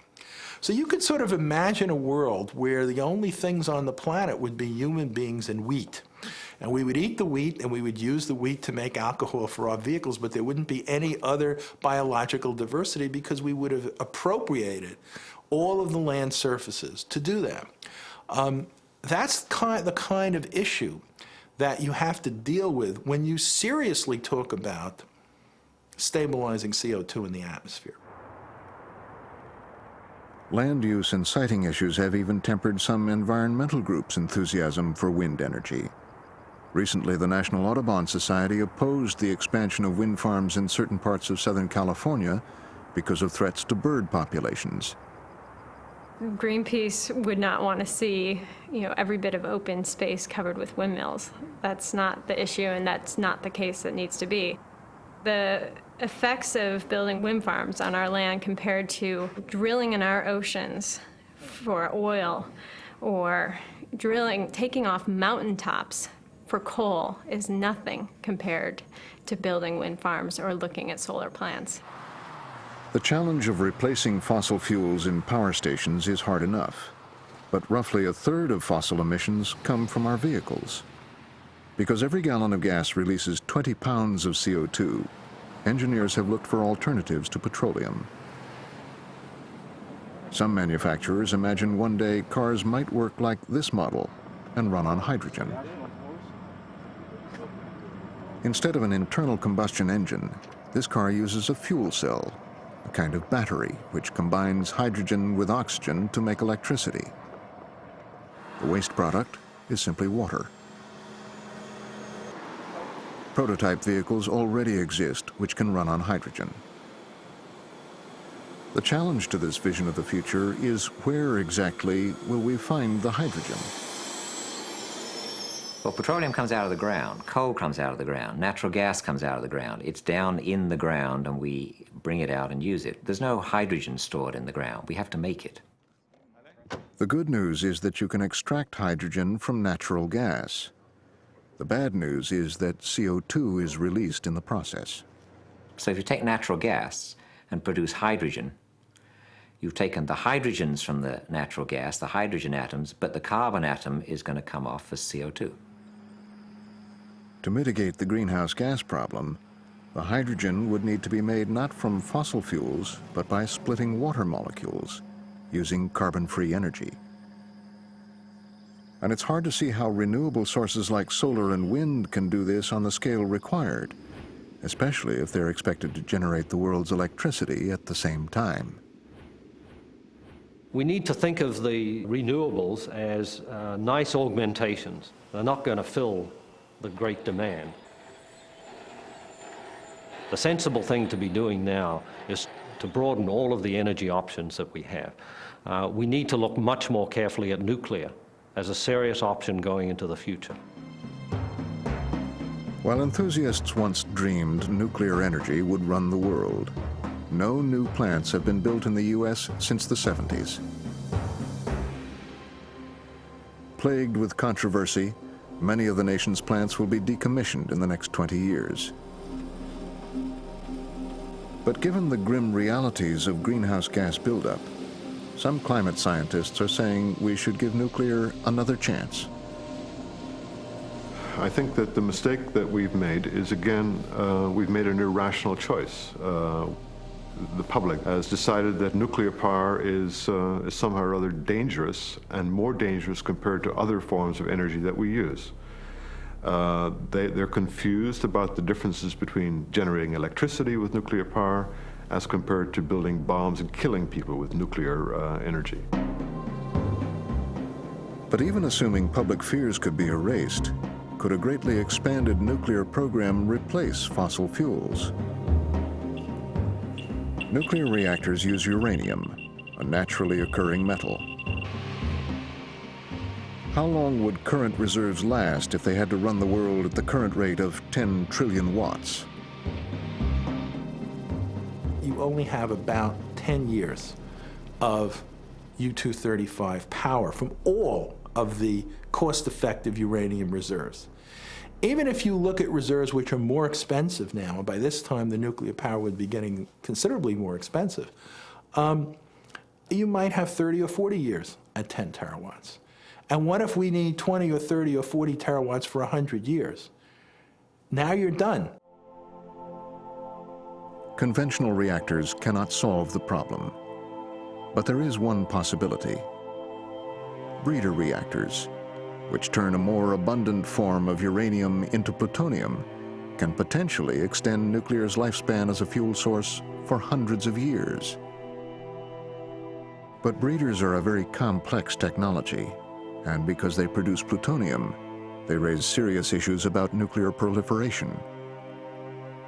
So you could sort of imagine a world where the only things on the planet would be human beings and wheat. And we would eat the wheat and we would use the wheat to make alcohol for our vehicles, but there wouldn't be any other biological diversity because we would have appropriated all of the land surfaces to do that. That's the kind of issue that you have to deal with when you seriously talk about stabilizing CO2 in the atmosphere. Land use and siting issues have even tempered some environmental groups' enthusiasm for wind energy. Recently, the National Audubon Society opposed the expansion of wind farms in certain parts of Southern California because of threats to bird populations. Greenpeace would not want to see, every bit of open space covered with windmills. That's not the issue, and that's not the case that needs to be. The effects of building wind farms on our land compared to drilling in our oceans for oil or taking off mountaintops for coal is nothing compared to building wind farms or looking at solar plants. The challenge of replacing fossil fuels in power stations is hard enough, but roughly a third of fossil emissions come from our vehicles. Because every gallon of gas releases 20 pounds of CO2, engineers have looked for alternatives to petroleum. Some manufacturers imagine one day cars might work like this model and run on hydrogen. Instead of an internal combustion engine, this car uses a fuel cell, a kind of battery which combines hydrogen with oxygen to make electricity. The waste product is simply water. Prototype vehicles already exist which can run on hydrogen. The challenge to this vision of the future is where exactly will we find the hydrogen? Well, petroleum comes out of the ground, coal comes out of the ground, natural gas comes out of the ground. It's down in the ground and we bring it out and use it. There's no hydrogen stored in the ground. We have to make it. The good news is that you can extract hydrogen from natural gas. The bad news is that CO2 is released in the process. So if you take natural gas and produce hydrogen, you've taken the hydrogens from the natural gas, the hydrogen atoms, but the carbon atom is going to come off as CO2. To mitigate the greenhouse gas problem, the hydrogen would need to be made not from fossil fuels, but by splitting water molecules, using carbon-free energy. And it's hard to see how renewable sources like solar and wind can do this on the scale required, especially if they're expected to generate the world's electricity at the same time. We need to think of the renewables as nice augmentations. They're not going to fill the great demand. The sensible thing to be doing now is to broaden all of the energy options that we have. We need to look much more carefully at nuclear as a serious option going into the future. While enthusiasts once dreamed nuclear energy would run the world, no new plants have been built in the U.S. since the 70s. Plagued with controversy, many of the nation's plants will be decommissioned in the next 20 years. But given the grim realities of greenhouse gas buildup, some climate scientists are saying we should give nuclear another chance. I think that the mistake that we've made is, again, we've made an irrational choice. The public has decided that nuclear power is somehow or other dangerous, and more dangerous compared to other forms of energy that we use. They're confused about the differences between generating electricity with nuclear power as compared to building bombs and killing people with nuclear energy. But even assuming public fears could be erased, could a greatly expanded nuclear program replace fossil fuels? Nuclear reactors use uranium, a naturally occurring metal. How long would current reserves last if they had to run the world at the current rate of 10 trillion watts? You only have about 10 years of U-235 power from all of the cost-effective uranium reserves. Even if you look at reserves which are more expensive now, and by this time the nuclear power would be getting considerably more expensive, you might have 30 or 40 years at 10 terawatts. And what if we need 20 or 30 or 40 terawatts for 100 years? Now you're done. Conventional reactors cannot solve the problem. But there is one possibility. Breeder reactors, which turn a more abundant form of uranium into plutonium, can potentially extend nuclear's lifespan as a fuel source for hundreds of years. But breeders are a very complex technology, and because they produce plutonium, they raise serious issues about nuclear proliferation.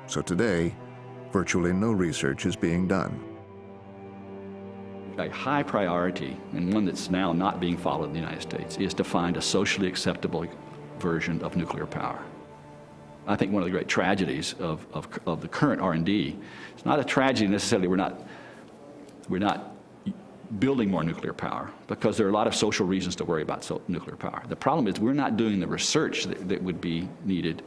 So today, virtually no research is being done. A high priority, and one that's now not being followed in the United States, is to find a socially acceptable version of nuclear power. I think one of the great tragedies of the current R&D, it's not a tragedy necessarily we're not building more nuclear power, because there are a lot of social reasons to worry about nuclear power. The problem is we're not doing the research that would be needed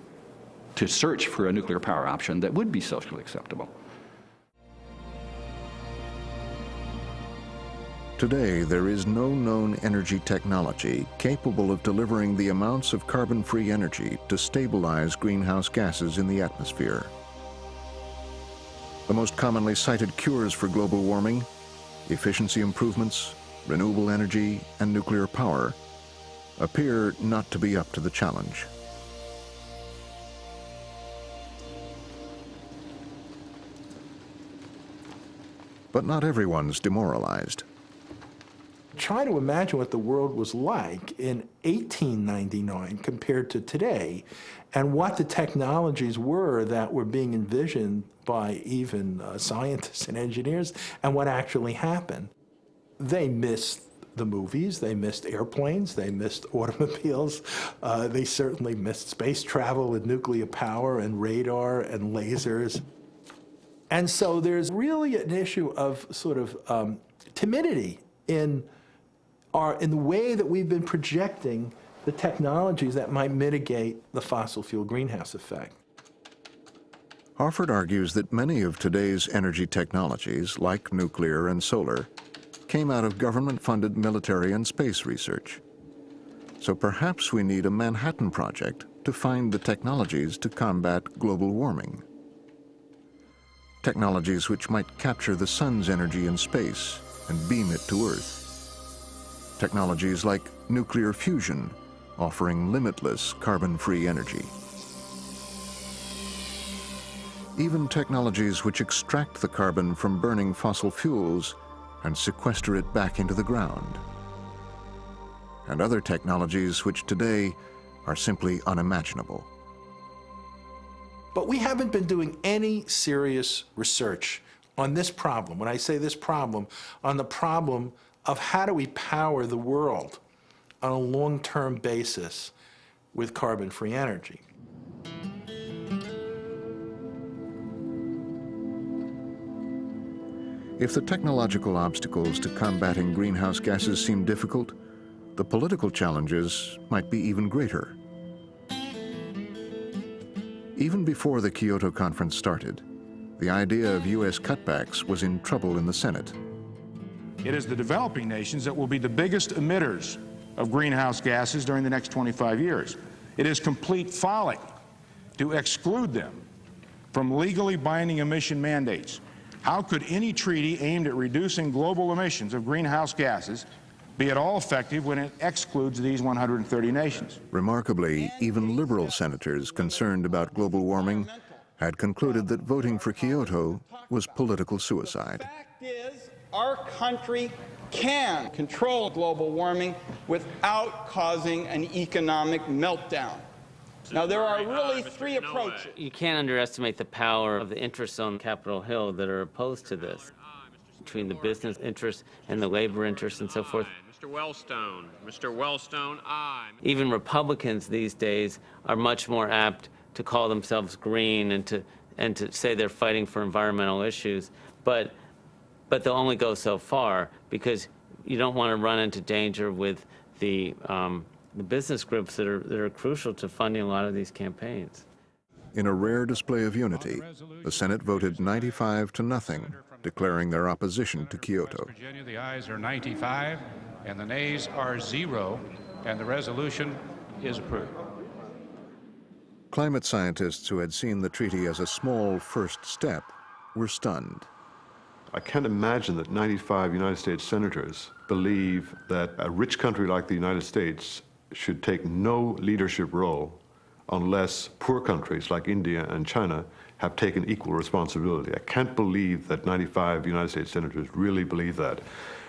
to search for a nuclear power option that would be socially acceptable. Today, there is no known energy technology capable of delivering the amounts of carbon-free energy to stabilize greenhouse gases in the atmosphere. The most commonly cited cures for global warming, efficiency improvements, renewable energy, and nuclear power, appear not to be up to the challenge. But not everyone's demoralized. Try to imagine what the world was like in 1899 compared to today, and what the technologies were that were being envisioned by even scientists and engineers, and what actually happened. They missed the movies, they missed airplanes, they missed automobiles, they certainly missed space travel and nuclear power and radar and lasers. And so there's really an issue of sort of timidity in are in the way that we've been projecting the technologies that might mitigate the fossil fuel greenhouse effect. Harford argues that many of today's energy technologies, like nuclear and solar, came out of government-funded military and space research. So perhaps we need a Manhattan Project to find the technologies to combat global warming. Technologies which might capture the sun's energy in space and beam it to Earth. Technologies like nuclear fusion, offering limitless carbon-free energy. Even technologies which extract the carbon from burning fossil fuels and sequester it back into the ground. And other technologies which today are simply unimaginable. But we haven't been doing any serious research on this problem. When I say this problem, on the problem of how do we power the world on a long-term basis with carbon-free energy. If the technological obstacles to combating greenhouse gases seem difficult, the political challenges might be even greater. Even before the Kyoto Conference started, the idea of U.S. cutbacks was in trouble in the Senate. It is the developing nations that will be the biggest emitters of greenhouse gases during the next 25 years. It is complete folly to exclude them from legally binding emission mandates. How could any treaty aimed at reducing global emissions of greenhouse gases be at all effective when it excludes these 130 nations? Remarkably, even liberal senators concerned about global warming had concluded that voting for Kyoto was political suicide. The fact is, our country can control global warming without causing an economic meltdown. Now, there are really three approaches. You can't underestimate the power of the interests on Capitol Hill that are opposed to this, between the business interests and the labor interests and so forth. Mr. Wellstone, aye. Even Republicans these days are much more apt to call themselves green and to say they're fighting for environmental issues, but they'll only go so far, because you don't want to run into danger with the business groups that are crucial to funding a lot of these campaigns. In a rare display of unity, the Senate voted 95-0, declaring their opposition to Kyoto. Virginia, the ayes are 95 and the nays are 0, and the resolution is approved. Climate scientists who had seen the treaty as a small first step were stunned. I can't imagine that 95 United States senators believe that a rich country like the United States should take no leadership role unless poor countries like India and China have taken equal responsibility. I can't believe that 95 United States senators really believe that. I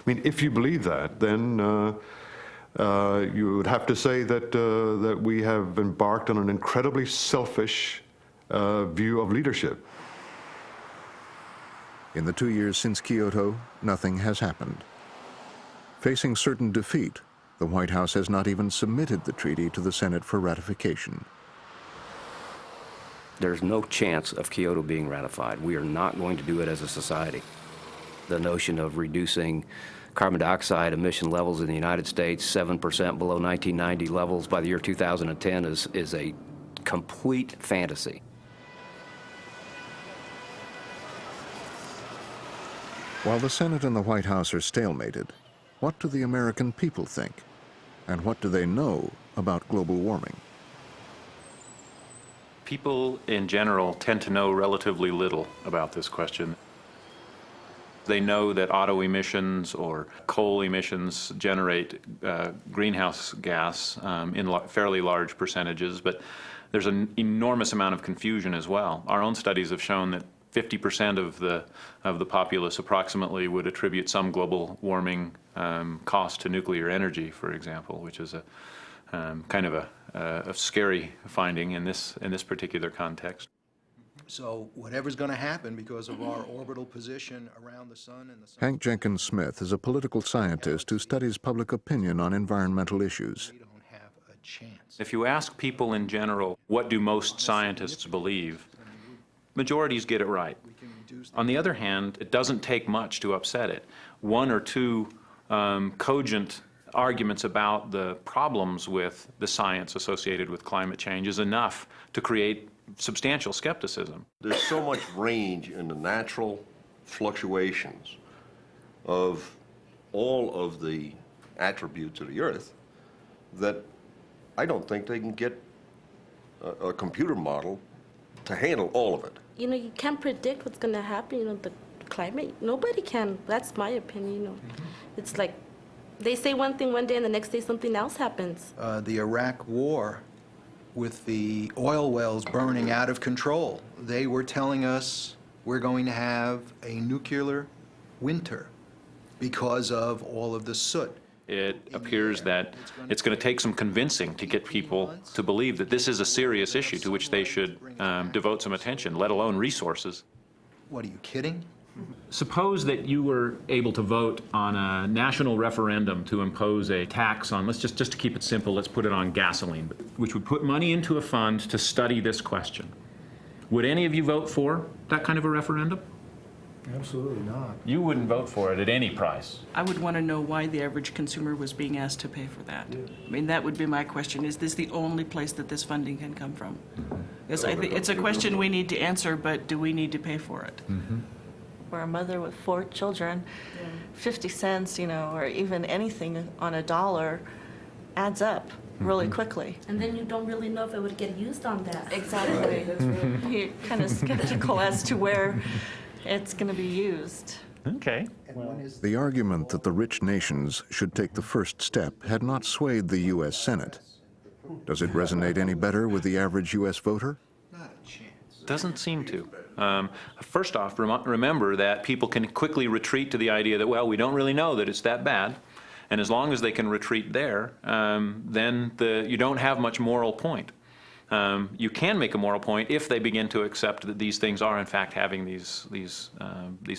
mean, if you believe that, then you would have to say that we have embarked on an incredibly selfish view of leadership. In the 2 years since Kyoto, nothing has happened. Facing certain defeat, the White House has not even submitted the treaty to the Senate for ratification. There's no chance of Kyoto being ratified. We are not going to do it as a society. The notion of reducing carbon dioxide emission levels in the United States 7% below 1990 levels by the year 2010 is a complete fantasy. While the Senate and the White House are stalemated, what do the American people think? And what do they know about global warming? People in general tend to know relatively little about this question. They know that auto emissions or coal emissions generate greenhouse gas in fairly large percentages, but there's an enormous amount of confusion as well. Our own studies have shown that 50% of the populace approximately would attribute some global warming cost to nuclear energy, for example, which is a kind of a scary finding in this particular context. So whatever's going to happen because of our orbital position around the sun and the sun. Hank Jenkins Smith is a political scientist who studies public opinion on environmental issues. If you ask people in general, what do most scientists believe? Majorities get it right. On the other hand, it doesn't take much to upset it. One or two cogent arguments about the problems with the science associated with climate change is enough to create substantial skepticism. There's so much range in the natural fluctuations of all of the attributes of the Earth that I don't think they can get a computer model to handle all of it. You know, you can't predict what's going to happen, you know, the climate. Nobody can. That's my opinion, you know. It's like they say one thing one day and the next day something else happens. The Iraq War, with the oil wells burning out of control, they were telling us we're going to have a nuclear winter because of all of the soot. It appears that it's going to take some convincing to get people to believe that this is a serious issue to which they should devote some attention, let alone resources. What, are you kidding? Suppose that you were able to vote on a national referendum to impose a tax on, let's just to keep it simple, let's put it on gasoline, which would put money into a fund to study this question. Would any of you vote for that kind of a referendum? Absolutely not. You wouldn't vote for it at any price. I would want to know why the average consumer was being asked to pay for that. I mean, that would be my question. Is this the only place that this funding can come from? Because I think it's a question we need to answer, but do we need to pay for it? For a mother with 4 children, 50 cents, you know, or even anything on a dollar adds up really quickly. And then you don't really know if it would get used on that. Exactly. You're kind of skeptical as to where it's going to be used. Okay. The argument that the rich nations should take the first step had not swayed the U.S. Senate. Does it resonate any better with the average U.S. voter? Doesn't seem to. First off, remember that people can quickly retreat to the idea that, well, we don't really know that it's that bad. And as long as they can retreat there, then you don't have much moral point. You can make a moral point if they begin to accept that these things are in fact having these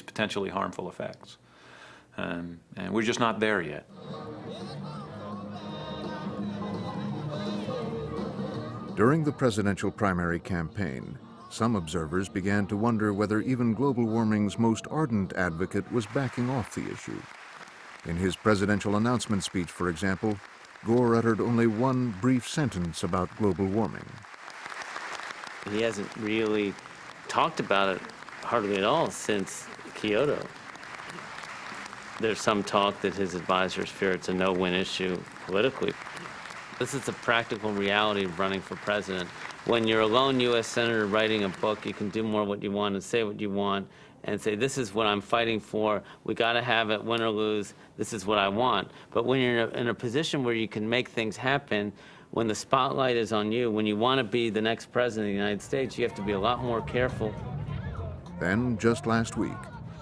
potentially harmful effects. And we're just not there yet. During the presidential primary campaign, some observers began to wonder whether even global warming's most ardent advocate was backing off the issue. In his presidential announcement speech, for example, Gore uttered only one brief sentence about global warming. He hasn't really talked about it hardly at all since Kyoto. There's some talk that his advisors fear it's a no-win issue politically. This is a practical reality of running for president. When you're a lone U.S. senator writing a book, you can do more what you want and say what you want and say, this is what I'm fighting for. We got to have it, win or lose. This is what I want. But when you're in a position where you can make things happen, when the spotlight is on you, when you want to be the next president of the United States, you have to be a lot more careful. Then, just last week,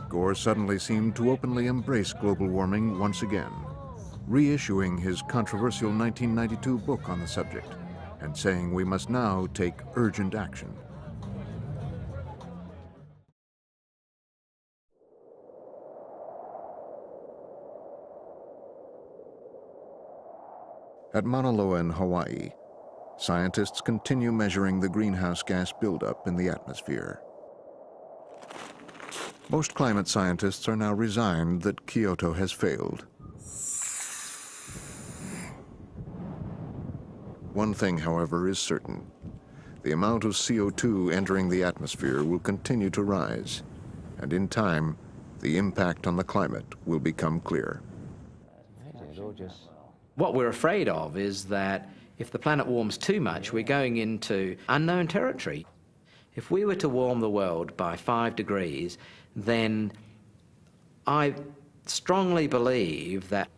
Gore suddenly seemed to openly embrace global warming once again, reissuing his controversial 1992 book on the subject and saying we must now take urgent action. At Mauna Loa in Hawaii, scientists continue measuring the greenhouse gas buildup in the atmosphere. Most climate scientists are now resigned that Kyoto has failed. One thing, however, is certain. The amount of CO2 entering the atmosphere will continue to rise, and in time, the impact on the climate will become clear. What we're afraid of is that if the planet warms too much, we're going into unknown territory. If we were to warm the world by 5 degrees, then I strongly believe that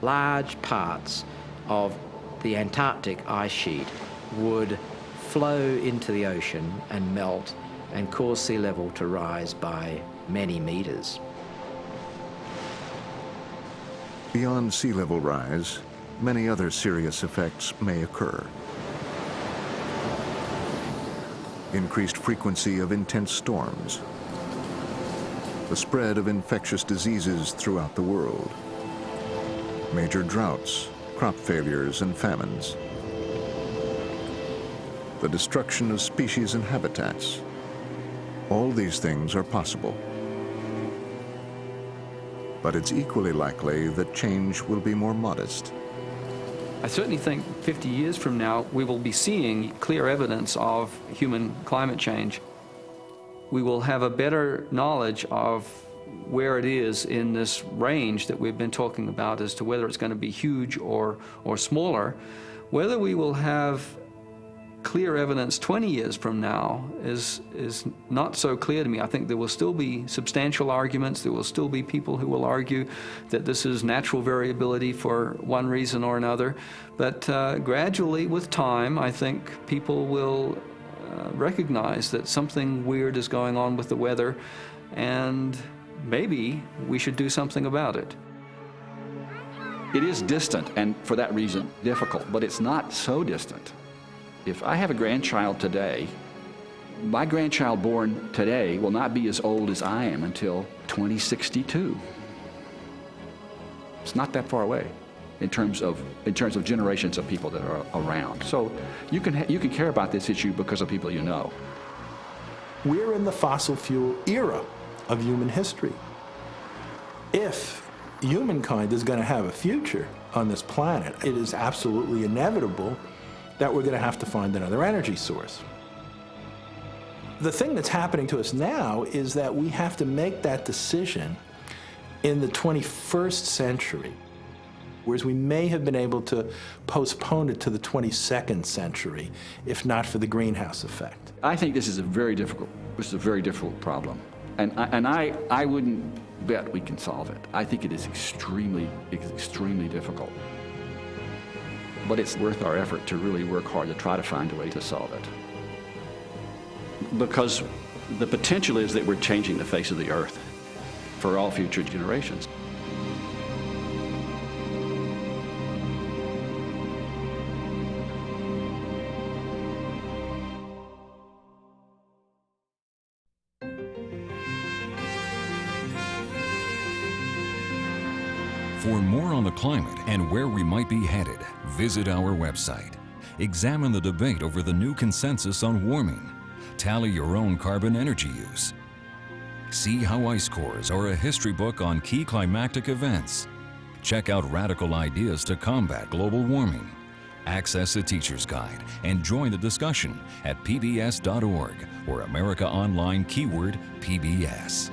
large parts of the Antarctic ice sheet would flow into the ocean and melt and cause sea level to rise by many meters. Beyond sea level rise, many other serious effects may occur. Increased frequency of intense storms, the spread of infectious diseases throughout the world, major droughts, crop failures and famines, the destruction of species and habitats. All these things are possible. but it's equally likely that change will be more modest. I certainly think 50 years from now, we will be seeing clear evidence of human climate change. We will have a better knowledge of where it is in this range that we've been talking about as to whether it's going to be huge or smaller. Whether we will have clear evidence 20 years from now is not so clear to me. I think there will still be substantial arguments. There will still be people who will argue that this is natural variability for one reason or another. But gradually, with time, I think people will recognize that something weird is going on with the weather, and maybe we should do something about it. It is distant, and for that reason, difficult, but it's not so distant. If I have a grandchild today, my grandchild born today will not be as old as I am until 2062. It's not that far away in terms of generations of people that are around. So you can care about this issue because of people you know. We're in the fossil fuel era of human history. If humankind is going to have a future on this planet, it is absolutely inevitable that we're going to have to find another energy source. The thing that's happening to us now is that we have to make that decision in the 21st century, whereas we may have been able to postpone it to the 22nd century, if not for the greenhouse effect. I think this is a very difficult problem. And I wouldn't bet we can solve it. I think it is extremely difficult. But it's worth our effort to really work hard to try to find a way to solve it. Because the potential is that we're changing the face of the earth for all future generations. For more on the climate and where we might be headed, visit our website. Examine the debate over the new consensus on warming. Tally your own carbon energy use. See how ice cores are a history book on key climatic events. Check out radical ideas to combat global warming. Access a teacher's guide and join the discussion at pbs.org or America Online keyword PBS.